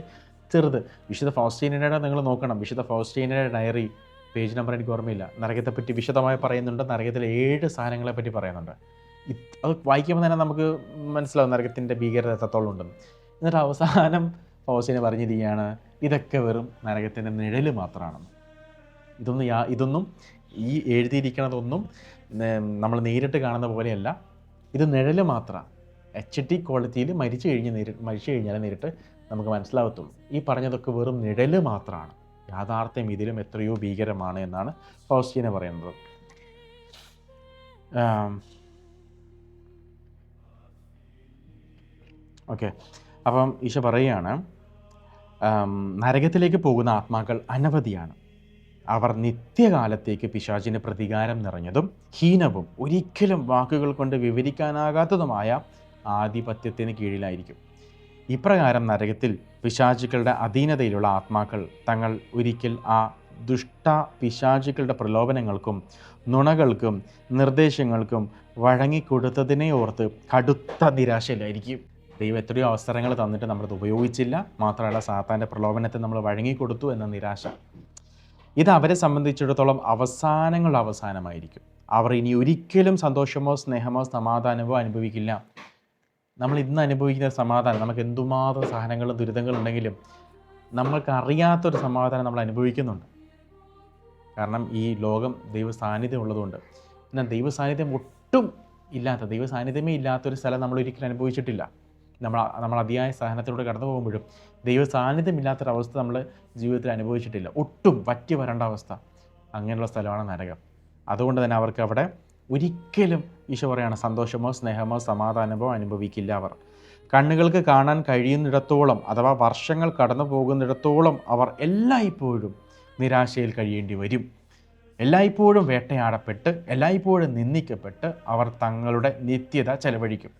ചെറുത്. വിശുദ്ധ ഫൗസ്റ്റീനയുടെ നിങ്ങൾ നോക്കണം, വിശുദ്ധ ഫൗസ്റ്റീനയുടെ ഡയറി പേജ് നമ്പർ എനിക്ക് ഓർമ്മയില്ല, നരകത്തെപ്പറ്റി വിശദമായി പറയുന്നുണ്ട്. നരകത്തിലെ 7 സാധനങ്ങളെ പറ്റി പറയുന്നുണ്ട്. അത് വായിക്കുമ്പോൾ തന്നെ നമുക്ക് മനസ്സിലാവും നരകത്തിൻ്റെ ഭീകരത എത്രത്തോളം ഉണ്ടെന്ന്. എന്നിട്ട് അവസാനം ഫൗസ്റ്റീനെ പറഞ്ഞിരിക്കുകയാണ്, ഇതൊക്കെ വെറും നരകത്തിൻ്റെ നിഴല് മാത്രമാണെന്ന്. ഇതൊന്നും ഈ എഴുതിയിരിക്കണതൊന്നും നമ്മൾ നേരിട്ട് കാണുന്ന പോലെയല്ല, ഇത് നിഴല് മാത്രമാണ്. HD ക്വാളിറ്റിയിൽ മരിച്ചു കഴിഞ്ഞാൽ നേരിട്ട് നമുക്ക് മനസ്സിലാകത്തുള്ളൂ. ഈ പറഞ്ഞതൊക്കെ വെറും നിഴല് മാത്രമാണ്, യാഥാർത്ഥ്യം ഇതിലും എത്രയോ ഭീകരമാണ് എന്നാണ് ഫൗസ്റ്റീന പറയുന്നത്. ഓക്കെ, അപ്പം ഈശോ പറയുകയാണ്, നരകത്തിലേക്ക് പോകുന്ന ആത്മാക്കൾ അനവധിയാണ്. അവർ നിത്യകാലത്തേക്ക് പിശാചിൻ്റെ പ്രതികാരം നിറഞ്ഞതും ഹീനവും ഒരിക്കലും വാക്കുകൾ കൊണ്ട് വിവരിക്കാനാകാത്തതുമായ ആധിപത്യത്തിന് കീഴിലായിരിക്കും. ഇപ്രകാരം നരകത്തിൽ പിശാചുക്കളുടെ അധീനതയിലുള്ള ആത്മാക്കൾ തങ്ങൾ ഒരിക്കൽ ആ ദുഷ്ട പിശാചുക്കളുടെ പ്രലോഭനങ്ങൾക്കും നുണകൾക്കും നിർദ്ദേശങ്ങൾക്കും വഴങ്ങിക്കൊടുത്തതിനെ ഓർത്ത് കടുത്ത നിരാശയിലായിരിക്കും. ദൈവം എത്രയോ അവസരങ്ങൾ തന്നിട്ട് നമ്മളത് ഉപയോഗിച്ചില്ല. മാത്രമല്ല സാത്താൻ്റെ പ്രലോഭനത്തെ നമ്മൾ വഴങ്ങിക്കൊടുത്തു എന്ന നിരാശ. ഇത് അവരെ സംബന്ധിച്ചിടത്തോളം അവസാനമായിരിക്കും. അവർ ഇനി ഒരിക്കലും സന്തോഷമോ സ്നേഹമോ സമാധാനമോ അനുഭവിക്കില്ല. നമ്മൾ ഇന്ന് അനുഭവിക്കുന്ന സമാധാനം, നമുക്ക് എന്തുമാത്രം സഹനങ്ങളും ദുരിതങ്ങളുണ്ടെങ്കിലും നമ്മൾക്ക് അറിയാത്തൊരു സമാധാനം നമ്മൾ അനുഭവിക്കുന്നുണ്ട്. കാരണം ഈ ലോകം ദൈവ സാന്നിധ്യം ഉള്ളതുകൊണ്ട്. എന്നാൽ ദൈവ സാന്നിധ്യം ഒട്ടും ഇല്ലാത്ത, ദൈവ സാന്നിധ്യമേ ഇല്ലാത്തൊരു സ്ഥലം നമ്മൾ ഒരിക്കലും അനുഭവിച്ചിട്ടില്ല. നമ്മൾ അതിയായ സഹനത്തിലൂടെ കടന്നു പോകുമ്പോഴും ദൈവ സാന്നിധ്യമില്ലാത്തൊരവസ്ഥ നമ്മൾ ജീവിതത്തിൽ അനുഭവിച്ചിട്ടില്ല. ഒട്ടും വറ്റി വരേണ്ട അവസ്ഥ. അങ്ങനെയുള്ള സ്ഥലമാണ് നരകം. അതുകൊണ്ട് തന്നെ അവർക്ക് അവിടെ ഒരിക്കലും ഈശോ പറയാണ് സന്തോഷമോ സ്നേഹമോ സമാധാനമോ അനുഭവിക്കില്ല അവർ. കണ്ണുകൾക്ക് കാണാൻ കഴിയുന്നിടത്തോളം, അഥവാ വർഷങ്ങൾ കടന്നു പോകുന്നിടത്തോളം അവർ എല്ലായ്പ്പോഴും നിരാശയിൽ കഴിയേണ്ടി വരും. എല്ലായ്പ്പോഴും വേട്ടയാടപ്പെട്ട്, എല്ലായ്പ്പോഴും നിന്ദിക്കപ്പെട്ട് അവർ തങ്ങളുടെ നിത്യത ചെലവഴിക്കും.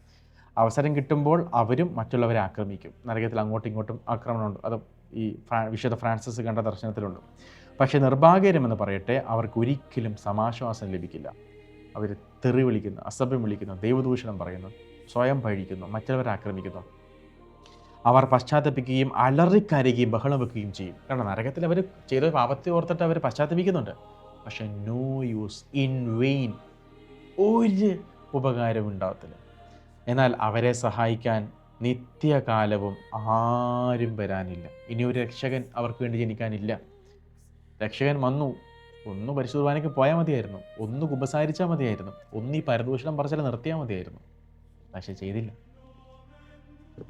അവസരം കിട്ടുമ്പോൾ അവരും മറ്റുള്ളവരെ ആക്രമിക്കും. നരകത്തിൽ അങ്ങോട്ടും ഇങ്ങോട്ടും ആക്രമണമുണ്ട്. അത് ഈ വിശുദ്ധ ഫ്രാൻസിസ് കണ്ട ദർശനത്തിലുണ്ട്. പക്ഷേ നിർഭാഗ്യകരമെന്ന് പറയട്ടെ, അവർക്ക് ഒരിക്കലും സമാശ്വാസം ലഭിക്കില്ല. അവർ തെറി വിളിക്കുന്നു, അസഭ്യം വിളിക്കുന്നു, ദൈവദൂഷണം പറയുന്നു, സ്വയം പഴിക്കുന്നു, മറ്റുള്ളവരെ ആക്രമിക്കുന്നു. അവർ പശ്ചാത്തപിക്കുകയും അലറിക്കരയുകയും ബഹളം വെക്കുകയും ചെയ്യും. കാരണം നരകത്തിൽ അവർ ചെയ്ത പാപത്തെ ഓർത്തിട്ട് അവർ പശ്ചാത്തപിക്കുന്നുണ്ട്. പക്ഷെ നോ യൂസ്, ഇൻ വെയിൻ, ഒരു ഉപകാരവും ഉണ്ടാകത്തില്ല. എന്നാൽ അവരെ സഹായിക്കാൻ നിത്യകാലവും ആരും വരാനില്ല. ഇനി ഒരു രക്ഷകൻ അവർക്ക് വേണ്ടി ജനിക്കാനില്ല. രക്ഷകൻ വന്നു, ഒന്ന് പരിശുദ്ധ കുർബാനയ്ക്ക് പോയാൽ മതിയായിരുന്നു, ഒന്ന് കുമ്പസാരിച്ചാൽ മതിയായിരുന്നു, ഒന്ന് ഈ പരദൂഷണം പറച്ചിൽ നിർത്തിയാൽ മതിയായിരുന്നു. പക്ഷെ ചെയ്തില്ല.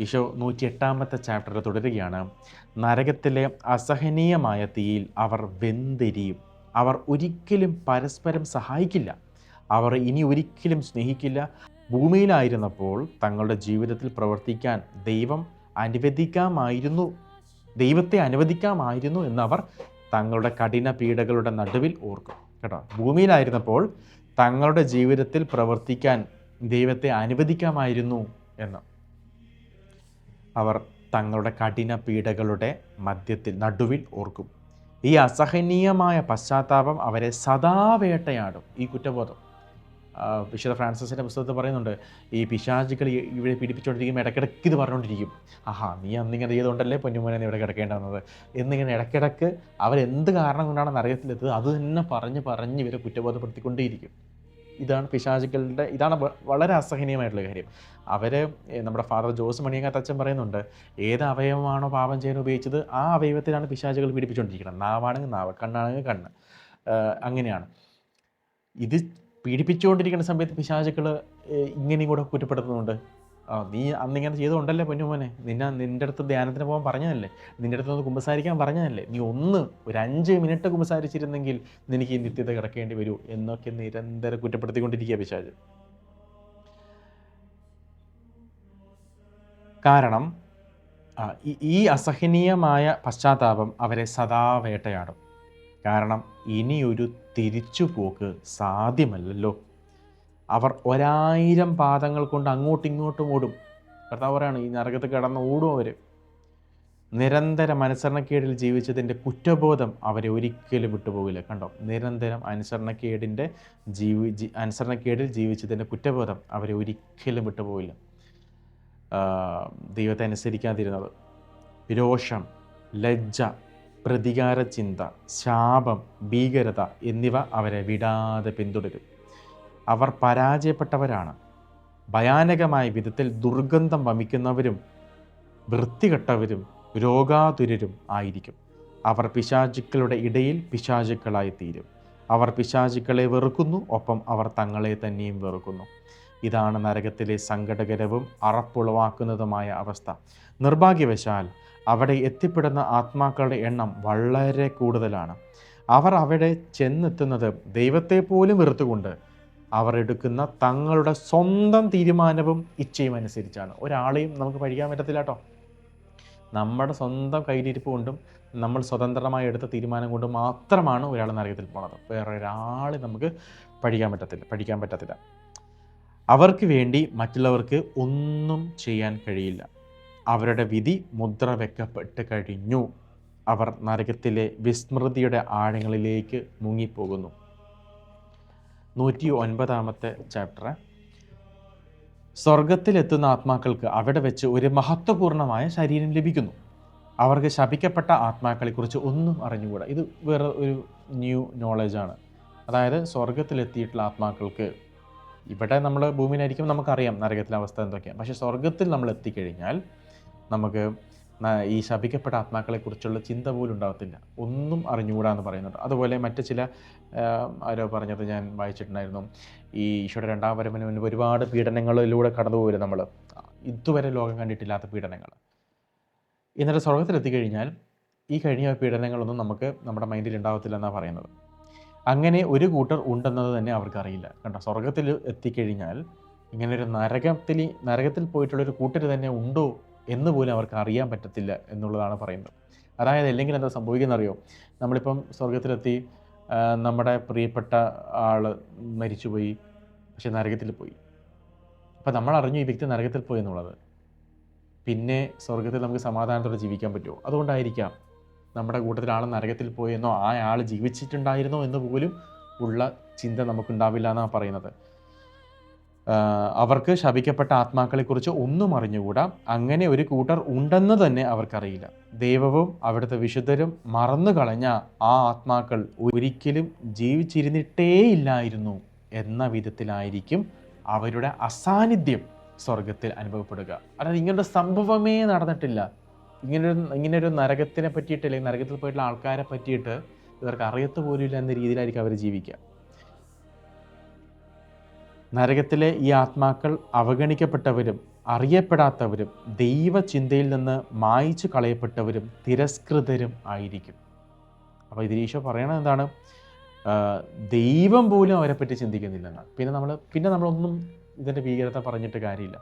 ഈശോ 108-ാമത്തെ ചാപ്റ്ററിൽ തുടരുകയാണ്. നരകത്തിലെ അസഹനീയമായ തീയിൽ അവർ വെന്തെരിയും. അവർ ഒരിക്കലും പരസ്പരം സഹായിക്കില്ല. അവർ ഇനി ഒരിക്കലും സ്നേഹിക്കില്ല. ഭൂമിയിലായിരുന്നപ്പോൾ തങ്ങളുടെ ജീവിതത്തിൽ പ്രവർത്തിക്കാൻ ദൈവത്തെ അനുവദിക്കാമായിരുന്നു എന്നവർ തങ്ങളുടെ കഠിന പീഡകളുടെ നടുവിൽ ഓർക്കും. കേട്ടോ, ഭൂമിയിലായിരുന്നപ്പോൾ തങ്ങളുടെ ജീവിതത്തിൽ പ്രവർത്തിക്കാൻ ദൈവത്തെ അനുവദിക്കാമായിരുന്നു എന്ന് അവർ തങ്ങളുടെ കഠിന പീഡകളുടെ നടുവിൽ ഓർക്കും. ഈ അസഹനീയമായ പശ്ചാത്താപം അവരെ സദാ വേട്ടയാടും. ഈ കുറ്റബോധം വിശുദ്ധ ഫ്രാൻസിസിൻ്റെ പുസ്തകത്തിൽ പറയുന്നുണ്ട്. ഈ പിശാചുക്കൾ ഇവിടെ പീഡിപ്പിച്ചുകൊണ്ടിരിക്കുമ്പോൾ ഇടയ്ക്കിടയ്ക്ക് ഇത് പറഞ്ഞുകൊണ്ടിരിക്കും, നീ അന്നിങ്ങനെ ചെയ്തുകൊണ്ടല്ലേ പൊന്നുമോനെ നീ ഇവിടെ കിടക്കേണ്ടത് എന്നിങ്ങനെ ഇടയ്ക്കിടയ്ക്ക് അവരെന്ത് കാരണം കൊണ്ടാണ് നരകത്തിലെത്തത് അത് തന്നെ പറഞ്ഞ് ഇവരെ കുറ്റബോധപ്പെടുത്തിക്കൊണ്ടേയിരിക്കും. ഇതാണ് പിശാചുക്കളുടെ, ഇതാണ് വളരെ അസഹനീയമായിട്ടുള്ള കാര്യം. നമ്മുടെ ഫാദർ ജോസ് മണിയങ്ങാത്തച്ഛൻ പറയുന്നുണ്ട്, ഏത് അവയവമാണോ പാപം ചെയ്യാൻ ഉപയോഗിച്ചത് ആ അവയവത്തിലാണ് പിശാചുകൾ പീഡിപ്പിച്ചുകൊണ്ടിരിക്കുന്നത്. നാവാണെങ്കിൽ നാവ്, കണ്ണാണെങ്കിൽ കണ്ണ്, അങ്ങനെയാണ്. ഇത് പീഡിപ്പിച്ചുകൊണ്ടിരിക്കുന്ന സമയത്ത് പിശാചുക്കൾ ഇങ്ങനെയും കൂടെ കുറ്റപ്പെടുത്തുന്നുണ്ട്. നീ അന്നിങ്ങനെ ചെയ്തുകൊണ്ടല്ലേ പൊന്നുമോനെ, നിൻ്റെ അടുത്ത് ധ്യാനത്തിന് പോകാൻ പറഞ്ഞതല്ലേ, നിൻ്റെ അടുത്ത് ഒന്ന് കുമ്പസാരിക്കാൻ പറഞ്ഞതല്ലേ, നീ ഒരു 5 മിനിറ്റ് കുമ്പസാരിച്ചിരുന്നെങ്കിൽ നിനക്ക് ഈ നിത്യത കിടക്കേണ്ടി വരൂ എന്നൊക്കെ നിരന്തരം കുറ്റപ്പെടുത്തിക്കൊണ്ടിരിക്കുക പിശാച്. കാരണം ഈ അസഹനീയമായ പശ്ചാത്താപം അവരെ സദാ വേട്ടയാടും. കാരണം ഇനിയൊരു തിരിച്ചുപോക്ക് സാധ്യമല്ലല്ലോ. അവർ 1000 പാദങ്ങൾ കൊണ്ട് അങ്ങോട്ടും ഇങ്ങോട്ടും ഓടും. കർത്താവ് പറയാണ്, ഈ നരകത്ത് കിടന്ന് ഓടും. അവർ നിരന്തരം അനുസരണക്കേടിൽ ജീവിച്ചതിൻ്റെ കുറ്റബോധം അവരെ ഒരിക്കലും വിട്ടുപോകില്ല. കണ്ടോ, നിരന്തരം അനുസരണക്കേടിൽ ജീവിച്ചതിൻ്റെ കുറ്റബോധം അവരെ ഒരിക്കലും വിട്ടുപോകില്ല. ദൈവത്തെ അനുസരിക്കാതിരുന്നത്, രോഷം, ലജ്ജ, പ്രതികാര ചിന്ത, ശാപം, ഭീകരത എന്നിവ അവരെ വിടാതെ പിന്തുടരും. അവർ പരാജയപ്പെട്ടവരാണ്. ഭയാനകമായ വിധത്തിൽ ദുർഗന്ധം വമിക്കുന്നവരും വൃത്തികെട്ടവരും രോഗാതുരരും ആയിരിക്കും. അവർ പിശാചുക്കളുടെ ഇടയിൽ പിശാചുക്കളായി തീരും. അവർ പിശാചുക്കളെ വെറുക്കുന്നു, ഒപ്പം അവർ തങ്ങളെ തന്നെയും വെറുക്കുന്നു. ഇതാണ് നരകത്തിലെ സങ്കടകരവും അറപ്പുളവാക്കുന്നതുമായ അവസ്ഥ. നിർഭാഗ്യവശാൽ അവിടെ എത്തിപ്പെടുന്ന ആത്മാക്കളുടെ എണ്ണം വളരെ കൂടുതലാണ്. അവർ അവിടെ ചെന്നെത്തുന്നത് ദൈവത്തെ പോലും വെറുത്തുകൊണ്ട് അവർ എടുക്കുന്ന തങ്ങളുടെ സ്വന്തം തീരുമാനവും ഇച്ഛയും അനുസരിച്ചാണ്. ഒരാളെയും നമുക്ക് പഴിക്കാൻ പറ്റത്തില്ല കേട്ടോ. നമ്മുടെ സ്വന്തം കയ്യിലിരിപ്പ് കൊണ്ടും നമ്മൾ സ്വതന്ത്രമായി എടുത്ത തീരുമാനം കൊണ്ടും മാത്രമാണ് ഒരാൾ നരകത്തിൽ പോണത്. വേറെ ഒരാളെ നമുക്ക് പഠിക്കാൻ പറ്റത്തില്ല. അവർക്ക് വേണ്ടി മറ്റുള്ളവർക്ക് ഒന്നും ചെയ്യാൻ കഴിയില്ല. അവരുടെ വിധി മുദ്ര വെക്കപ്പെട്ട് കഴിഞ്ഞു. അവർ നരകത്തിലെ വിസ്മൃതിയുടെ ആഴങ്ങളിലേക്ക് മുങ്ങിപ്പോകുന്നു. 109-ാമത്തെ ചാപ്റ്റർ. സ്വർഗത്തിലെത്തുന്ന ആത്മാക്കൾക്ക് അവിടെ വെച്ച് ഒരു മഹത്വപൂർണമായ ശരീരം ലഭിക്കുന്നു. അവർക്ക് ശപിക്കപ്പെട്ട ആത്മാക്കളെക്കുറിച്ച് ഒന്നും അറിഞ്ഞുകൂടാ. ഇത് വേറെ ഒരു ന്യൂ നോളജാണ്. അതായത് സ്വർഗത്തിലെത്തിയിട്ടുള്ള ആത്മാക്കൾക്ക് ഇവിടെ നമ്മൾ ഭൂമിയിലായിരിക്കും, നമുക്കറിയാം നരകത്തിലെ അവസ്ഥ എന്തൊക്കെയാണ്. പക്ഷേ സ്വർഗത്തിൽ നമ്മൾ എത്തിക്കഴിഞ്ഞാൽ നമുക്ക് ഈ ശപിക്കപ്പെട്ട ആത്മാക്കളെക്കുറിച്ചുള്ള ചിന്ത പോലും ഉണ്ടാകത്തില്ല, ഒന്നും അറിഞ്ഞുകൂടാ എന്ന് പറയുന്നുണ്ട്. അതുപോലെ മറ്റ് ചില ആരോ പറഞ്ഞത് ഞാൻ വായിച്ചിട്ടുണ്ടായിരുന്നു, ഈ ഈശോയുടെ രണ്ടാം വരവിന് മുൻപ് ഒരുപാട് പീഡനങ്ങളിലൂടെ കടന്നുപോയില്ല നമ്മൾ, ഇതുവരെ ലോകം കണ്ടിട്ടില്ലാത്ത പീഡനങ്ങൾ. എന്നിട്ട് സ്വർഗത്തിലെത്തിക്കഴിഞ്ഞാൽ ഈ കഴിഞ്ഞ പീഡനങ്ങളൊന്നും നമുക്ക് നമ്മുടെ മൈൻഡിൽ ഉണ്ടാകത്തില്ല എന്നാണ് പറയുന്നത്. അങ്ങനെ ഒരു കൂട്ടർ ഉണ്ടെന്നത് തന്നെ അവർക്കറിയില്ല. കണ്ടോ, സ്വർഗത്തിൽ എത്തിക്കഴിഞ്ഞാൽ ഇങ്ങനൊരു നരകത്തിൽ പോയിട്ടുള്ളൊരു കൂട്ടർ തന്നെ ഉണ്ടോ എന്ന് പോലും അവർക്ക് അറിയാൻ പറ്റത്തില്ല എന്നുള്ളതാണ് പറയുന്നത്. അതായത് അല്ലെങ്കിൽ എന്താ സംഭവിക്കുന്നറിയോ, നമ്മളിപ്പം സ്വർഗത്തിലെത്തി, നമ്മുടെ പ്രിയപ്പെട്ട ആൾ മരിച്ചുപോയി, പക്ഷെ നരകത്തിൽ പോയി. അപ്പം നമ്മൾ അറിഞ്ഞു ഈ വ്യക്തി നരകത്തിൽ പോയി എന്നുള്ളത്. പിന്നെ സ്വർഗത്തിൽ നമുക്ക് സമാധാനത്തോടെ ജീവിക്കാൻ പറ്റുമോ? അതുകൊണ്ടായിരിക്കാം നമ്മുടെ കൂട്ടത്തിൽ ആൾ നരകത്തിൽ പോയെന്നോ ആ ആൾ ജീവിച്ചിട്ടുണ്ടായിരുന്നോ എന്ന് പോലും ഉള്ള ചിന്ത നമുക്കുണ്ടാവില്ല എന്നാണ് പറയുന്നത്. അവർക്ക് ശപിക്കപ്പെട്ട ആത്മാക്കളെക്കുറിച്ച് ഒന്നും അറിഞ്ഞുകൂടാ. അങ്ങനെ ഒരു കൂട്ടർ ഉണ്ടെന്ന് തന്നെ അവർക്കറിയില്ല. ദൈവവും അവിടുത്തെ വിശുദ്ധരും മറന്നു കളഞ്ഞ ആ ആത്മാക്കൾ ഒരിക്കലും ജീവിച്ചിരുന്നിട്ടേയില്ലായിരുന്നു എന്ന വിധത്തിലായിരിക്കും അവരുടെ അസാന്നിധ്യം സ്വർഗത്തിൽ അനുഭവപ്പെടുക. അതായത് ഇങ്ങനൊരു സംഭവമേ നടന്നിട്ടില്ല, ഇങ്ങനൊരു നരകത്തിനെ പറ്റിയിട്ട് അല്ലെങ്കിൽ നരകത്തിൽ പോയിട്ടുള്ള ആൾക്കാരെ പറ്റിയിട്ട് ഇവർക്ക് അറിയത്ത് പോലുമില്ല എന്ന രീതിയിലായിരിക്കും അവർ ജീവിക്കുക. നരകത്തിലെ ഈ ആത്മാക്കൾ അവഗണിക്കപ്പെട്ടവരും അറിയപ്പെടാത്തവരും ദൈവചിന്തയിൽ നിന്ന് മായ്ച്ചു കളയപ്പെട്ടവരും തിരസ്കൃതരും ആയിരിക്കും. അപ്പോൾ ഇതിൽ ഈശോ പറയണത് എന്താണ്? ദൈവം പോലും അവരെ പറ്റി ചിന്തിക്കുന്നില്ലെന്നാണ്. പിന്നെ നമ്മളൊന്നും ഇതിൻ്റെ ഭീകരത പറഞ്ഞിട്ട് കാര്യമില്ല.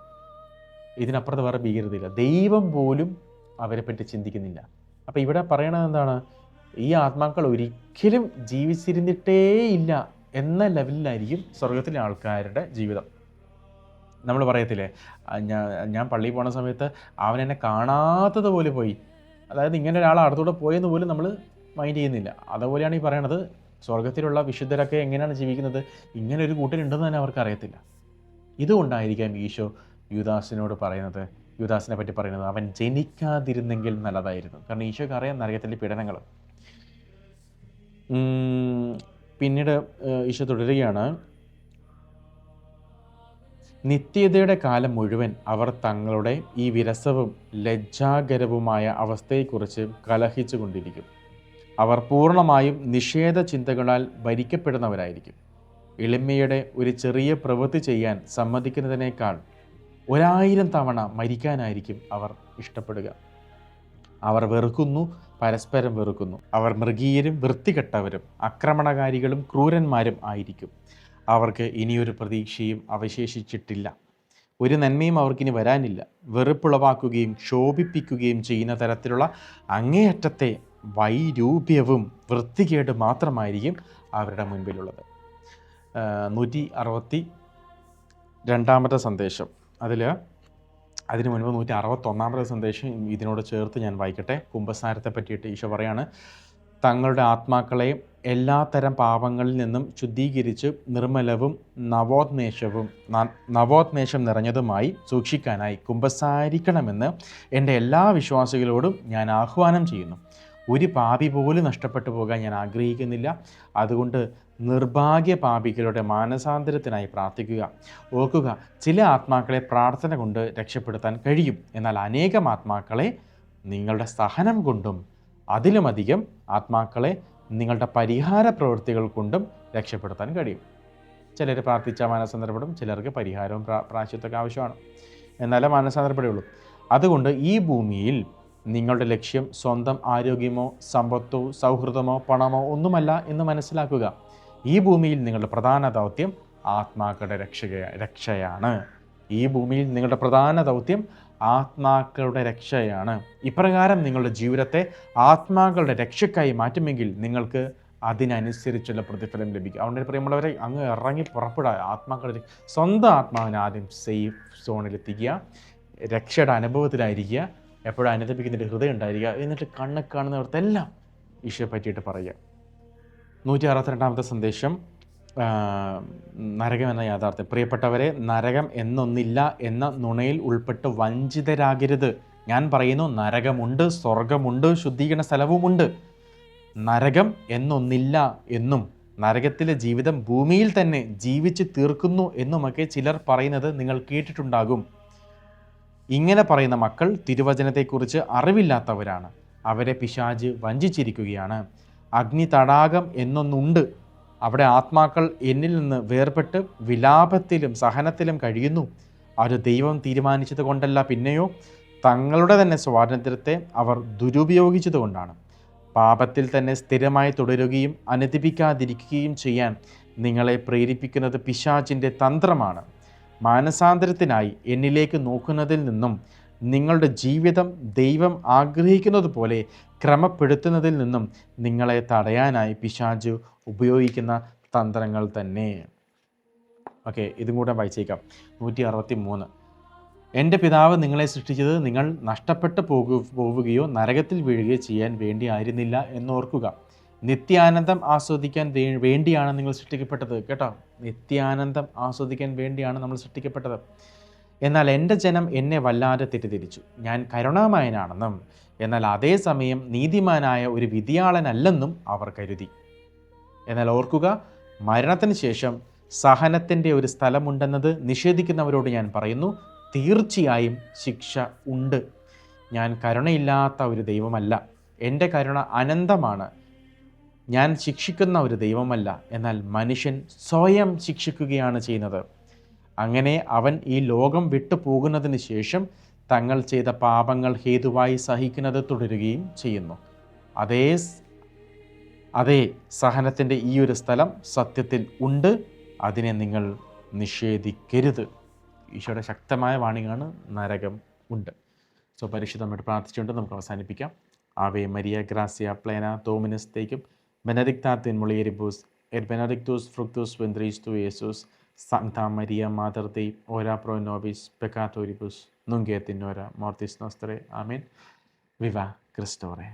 ഇതിനപ്പുറത്ത് വേറെ ഭീകരതയില്ല. ദൈവം പോലും അവരെ പറ്റി ചിന്തിക്കുന്നില്ല. അപ്പോൾ ഇവിടെ പറയണത് എന്താണ്? ഈ ആത്മാക്കൾ ഒരിക്കലും ജീവിച്ചിരുന്നിട്ടേയില്ല എന്ന ലെവലിലായിരിക്കും സ്വർഗത്തിലെ ആൾക്കാരുടെ ജീവിതം. നമ്മൾ പറയത്തില്ലേ, ഞാൻ പള്ളിയിൽ പോണ സമയത്ത് അവൻ എന്നെ കാണാത്തത് പോലെ പോയി. അതായത് ഇങ്ങനെ ഒരാൾ അടുത്തൂടെ പോയെന്ന് പോലും നമ്മൾ മൈൻഡ് ചെയ്യുന്നില്ല. അതുപോലെയാണ് ഈ പറയണത്, സ്വർഗത്തിലുള്ള വിശുദ്ധരൊക്കെ എങ്ങനെയാണ് ജീവിക്കുന്നത്, ഇങ്ങനെ ഒരു കൂട്ടരുണ്ടെന്ന് തന്നെ അവർക്ക് അറിയത്തില്ല. ഇതുകൊണ്ടായിരിക്കാം ഈശോ യൂദാസിനെ പറ്റി പറയുന്നത് അവൻ ജനിക്കാതിരുന്നെങ്കിൽ നല്ലതായിരുന്നു. കാരണം ഈശോയ്ക്ക് അറിയാം നരകത്തിൻ്റെ പീഡനങ്ങൾ. പിന്നീട് ഈശോ തുടരുകയാണ്, നിത്യതയുടെ കാലം മുഴുവൻ അവർ തങ്ങളുടെ ഈ വിരസവും ലജ്ജാകരവുമായ അവസ്ഥയെക്കുറിച്ച് കലഹിച്ചു കൊണ്ടിരിക്കും. അവർ പൂർണ്ണമായും നിഷേധ ചിന്തകളാൽ ഭരിക്കപ്പെടുന്നവരായിരിക്കും. എളിമയുടെ ഒരു ചെറിയ പ്രവൃത്തി ചെയ്യാൻ സമ്മതിക്കുന്നതിനേക്കാൾ 1000 തവണ മരിക്കാനായിരിക്കും അവർ ഇഷ്ടപ്പെടുക. അവർ പരസ്പരം വെറുക്കുന്നു. അവർ മൃഗീയരും വൃത്തികെട്ടവരും ആക്രമണകാരികളും ക്രൂരന്മാരും ആയിരിക്കും. അവർക്ക് ഇനിയൊരു പ്രതീക്ഷയും അവശേഷിച്ചിട്ടില്ല. ഒരു നന്മയും അവർക്കിനി വരാനില്ല. വെറുപ്പുളവാക്കുകയും ക്ഷോഭിപ്പിക്കുകയും ചെയ്യുന്ന തരത്തിലുള്ള അങ്ങേയറ്റത്തെ വൈരൂപ്യവും വൃത്തികേട് മാത്രമായിരിക്കും അവരുടെ മുൻപിലുള്ളത്. 162 സന്ദേശം, അതിന് മുൻപ് 161 സന്ദേശം ഇതിനോട് ചേർത്ത് ഞാൻ വായിക്കട്ടെ. കുമ്പസാരത്തെ പറ്റിയിട്ട് ഈശോ പറയാണ്, തങ്ങളുടെ ആത്മാക്കളെ എല്ലാത്തരം പാപങ്ങളിൽ നിന്നും ശുദ്ധീകരിച്ച് നിർമ്മലവും നവോന്മേഷം നിറഞ്ഞതുമായി സൂക്ഷിക്കാനായി കുമ്പസാരിക്കണമെന്ന് എൻ്റെ എല്ലാ വിശ്വാസികളോടും ഞാൻ ആഹ്വാനം ചെയ്യുന്നു. ഒരു പാപി പോലും നഷ്ടപ്പെട്ടു പോകാൻ ഞാൻ ആഗ്രഹിക്കുന്നില്ല. അതുകൊണ്ട് നിർഭാഗ്യ പാപികളുടെ മാനസാന്തരത്തിനായി പ്രാർത്ഥിക്കുക. ഓർക്കുക, ചില ആത്മാക്കളെ പ്രാർത്ഥന കൊണ്ട് രക്ഷപ്പെടുത്താൻ കഴിയും, എന്നാൽ അനേകം ആത്മാക്കളെ നിങ്ങളുടെ സഹനം കൊണ്ടും അതിലുമധികം ആത്മാക്കളെ നിങ്ങളുടെ പരിഹാര പ്രവൃത്തികൾ കൊണ്ടും രക്ഷപ്പെടുത്താൻ കഴിയും. ചിലർ പ്രാർത്ഥിച്ചാൽ മാനസാന്തരപ്പെടും, ചിലർക്ക് പരിഹാരവും പ്രായശ്ചിത്തമൊക്കെ ആവശ്യമാണ്, എന്നാലേ മാനസാന്തരപ്പെടുകയുള്ളൂ. അതുകൊണ്ട് ഈ ഭൂമിയിൽ നിങ്ങളുടെ ലക്ഷ്യം സ്വന്തം ആരോഗ്യമോ സമ്പത്തോ സൗഹൃദമോ പണമോ ഒന്നുമല്ല എന്ന് മനസ്സിലാക്കുക. ഈ ഭൂമിയിൽ നിങ്ങളുടെ പ്രധാന ദൗത്യം ആത്മാക്കളുടെ രക്ഷയാണ്. ഈ ഭൂമിയിൽ നിങ്ങളുടെ പ്രധാന ദൗത്യം ആത്മാക്കളുടെ രക്ഷയാണ്. ഇപ്രകാരം നിങ്ങളുടെ ജീവിതത്തെ ആത്മാക്കളുടെ രക്ഷയ്ക്കായി മാറ്റുമെങ്കിൽ നിങ്ങൾക്ക് അതിനനുസരിച്ചുള്ള പ്രതിഫലം ലഭിക്കും. അതുകൊണ്ട് പ്രിയമുള്ളവരെ, അങ്ങ് ഇറങ്ങി പുറപ്പെടുക. ആത്മാക്കളുടെ സ്വന്തം ആത്മാവിനെ ആദ്യം സേഫ് സോണിലെത്തിക്കുക, രക്ഷയുടെ അനുഭവത്തിലായിരിക്കുക, എപ്പോഴും അനുദപിക്കുന്നതിൻ്റെ ഹൃദയം ഉണ്ടായിരിക്കുക. എന്നിട്ട് കണ്ണ് കാണുന്നവർക്കെല്ലാം ഈശോയെ പറ്റിയിട്ട് പറയുക. 162 സന്ദേശം, നരകം എന്ന യാഥാർത്ഥ്യം. പ്രിയപ്പെട്ടവരെ, നരകം എന്നൊന്നില്ല എന്ന നുണയിൽ ഉൾപ്പെട്ട് വഞ്ചിതരാകരുത്. ഞാൻ പറയുന്നു, നരകമുണ്ട്, സ്വർഗമുണ്ട്, ശുദ്ധീകരണ സ്ഥലവുമുണ്ട്. നരകം എന്നൊന്നില്ല എന്നും നരകത്തിലെ ജീവിതം ഭൂമിയിൽ തന്നെ ജീവിച്ച് തീർക്കുന്നു എന്നുമൊക്കെ ചിലർ പറയുന്നത് നിങ്ങൾ കേട്ടിട്ടുണ്ടാകും. ഇങ്ങനെ പറയുന്ന മക്കൾ തിരുവചനത്തെക്കുറിച്ച് അറിവില്ലാത്തവരാണ്. അവരെ പിശാച് വഞ്ചിച്ചിരിക്കുകയാണ്. അഗ്നി തടാകം എന്നൊന്നുണ്ട്. അവിടെ ആത്മാക്കൾ എന്നിൽ നിന്ന് വേർപെട്ട് വിലാപത്തിലും സഹനത്തിലും കഴിയുന്നു. അത് ദൈവം തീരുമാനിച്ചത് കൊണ്ടല്ല, പിന്നെയോ തങ്ങളുടെ തന്നെ സ്വാതന്ത്ര്യത്തെ അവർ ദുരുപയോഗിച്ചത് കൊണ്ടാണ്. പാപത്തിൽ തന്നെ സ്ഥിരമായി തുടരുകയും അനുദിപ്പിക്കാതിരിക്കുകയും ചെയ്യാൻ നിങ്ങളെ പ്രേരിപ്പിക്കുന്നത് പിശാചിൻ്റെ തന്ത്രമാണ്. മാനസാന്തരത്തിനായി എന്നിലേക്ക് നോക്കുന്നതിൽ നിന്നും നിങ്ങളുടെ ജീവിതം ദൈവം ആഗ്രഹിക്കുന്നത് പോലെ ക്രമപ്പെടുത്തുന്നതിൽ നിന്നും നിങ്ങളെ തടയാനായി പിശാച് ഉപയോഗിക്കുന്ന തന്ത്രങ്ങൾ തന്നെ. ഓക്കെ, ഇതും കൂടെ വായിച്ചേക്കാം. 163. എൻ്റെ പിതാവ് നിങ്ങളെ സൃഷ്ടിച്ചത് നിങ്ങൾ നഷ്ടപ്പെട്ടു പോവുകയോ നരകത്തിൽ വീഴുകയോ ചെയ്യാൻ വേണ്ടി ആയിരുന്നില്ല എന്നോർക്കുക. നിത്യാനന്ദം ആസ്വദിക്കാൻ വേണ്ടിയാണ് നിങ്ങൾ സൃഷ്ടിക്കപ്പെട്ടത്. കേട്ടോ, നിത്യാനന്ദം ആസ്വദിക്കാൻ വേണ്ടിയാണ് നമ്മൾ സൃഷ്ടിക്കപ്പെട്ടത്. എന്നാൽ എൻ്റെ ജനം എന്നെ വല്ലാതെ തെറ്റിദ്ധരിച്ചു. ഞാൻ കരുണാമയനാണെന്നും എന്നാൽ അതേസമയം നീതിമാനായ ഒരു വിധിയാളനല്ലെന്നും അവർ കരുതി. എന്നാൽ ഓർക്കുക, മരണത്തിന് ശേഷം സഹനത്തിൻ്റെ ഒരു സ്ഥലമുണ്ടെന്നത് നിഷേധിക്കുന്നവരോട് ഞാൻ പറയുന്നു, തീർച്ചയായും ശിക്ഷ ഉണ്ട്. ഞാൻ കരുണയില്ലാത്ത ഒരു ദൈവമല്ല. എൻ്റെ കരുണ അനന്തമാണ്. ഞാൻ ശിക്ഷിക്കുന്ന ഒരു ദൈവമല്ല, എന്നാൽ മനുഷ്യൻ സ്വയം ശിക്ഷിക്കുകയാണ് ചെയ്യുന്നത്. അങ്ങനെ അവൻ ഈ ലോകം വിട്ടു പോകുന്നതിന് ശേഷം തങ്ങൾ ചെയ്ത പാപങ്ങൾ ഹേതുവായി സഹിക്കുന്നത് തുടരുകയും ചെയ്യുന്നു. അതേ സഹനത്തിൻ്റെ ഈ ഒരു സ്ഥലം സത്യത്തിൽ ഉണ്ട്. അതിനെ നിങ്ങൾ നിഷേധിക്കരുത്. ഈശോയുടെ ശക്തമായ വാണിംഗാണ്. നരകം ഉണ്ട്. സോ പരിശുദ്ധമായിട്ട് പ്രാർത്ഥിച്ചുകൊണ്ട് നമുക്ക് അവസാനിപ്പിക്കാം. ആവേ മരിയ ഗ്രാസിയ പ്ലേന ഡോമിനസ് തേക്കും ബെനഡിക്താ ഇൻ മുളിയേരിബൂസ് എർ ബെനഡിക്ടൂസ് ഫ്രുക്ടൂസ് വെൻട്രീസ് ടു യേസൂസ് സാന്താ മരിയ മാതർ ദൈ ഓരാ പ്രോ നോബിസ് പെക്കാറ്റോരിബൂസ് നുങ്കേ തിന്നോര മോർത്തിസ് നോസ്തറെ ആമേൻ. വിവ ക്രിസ്റ്റോറെ.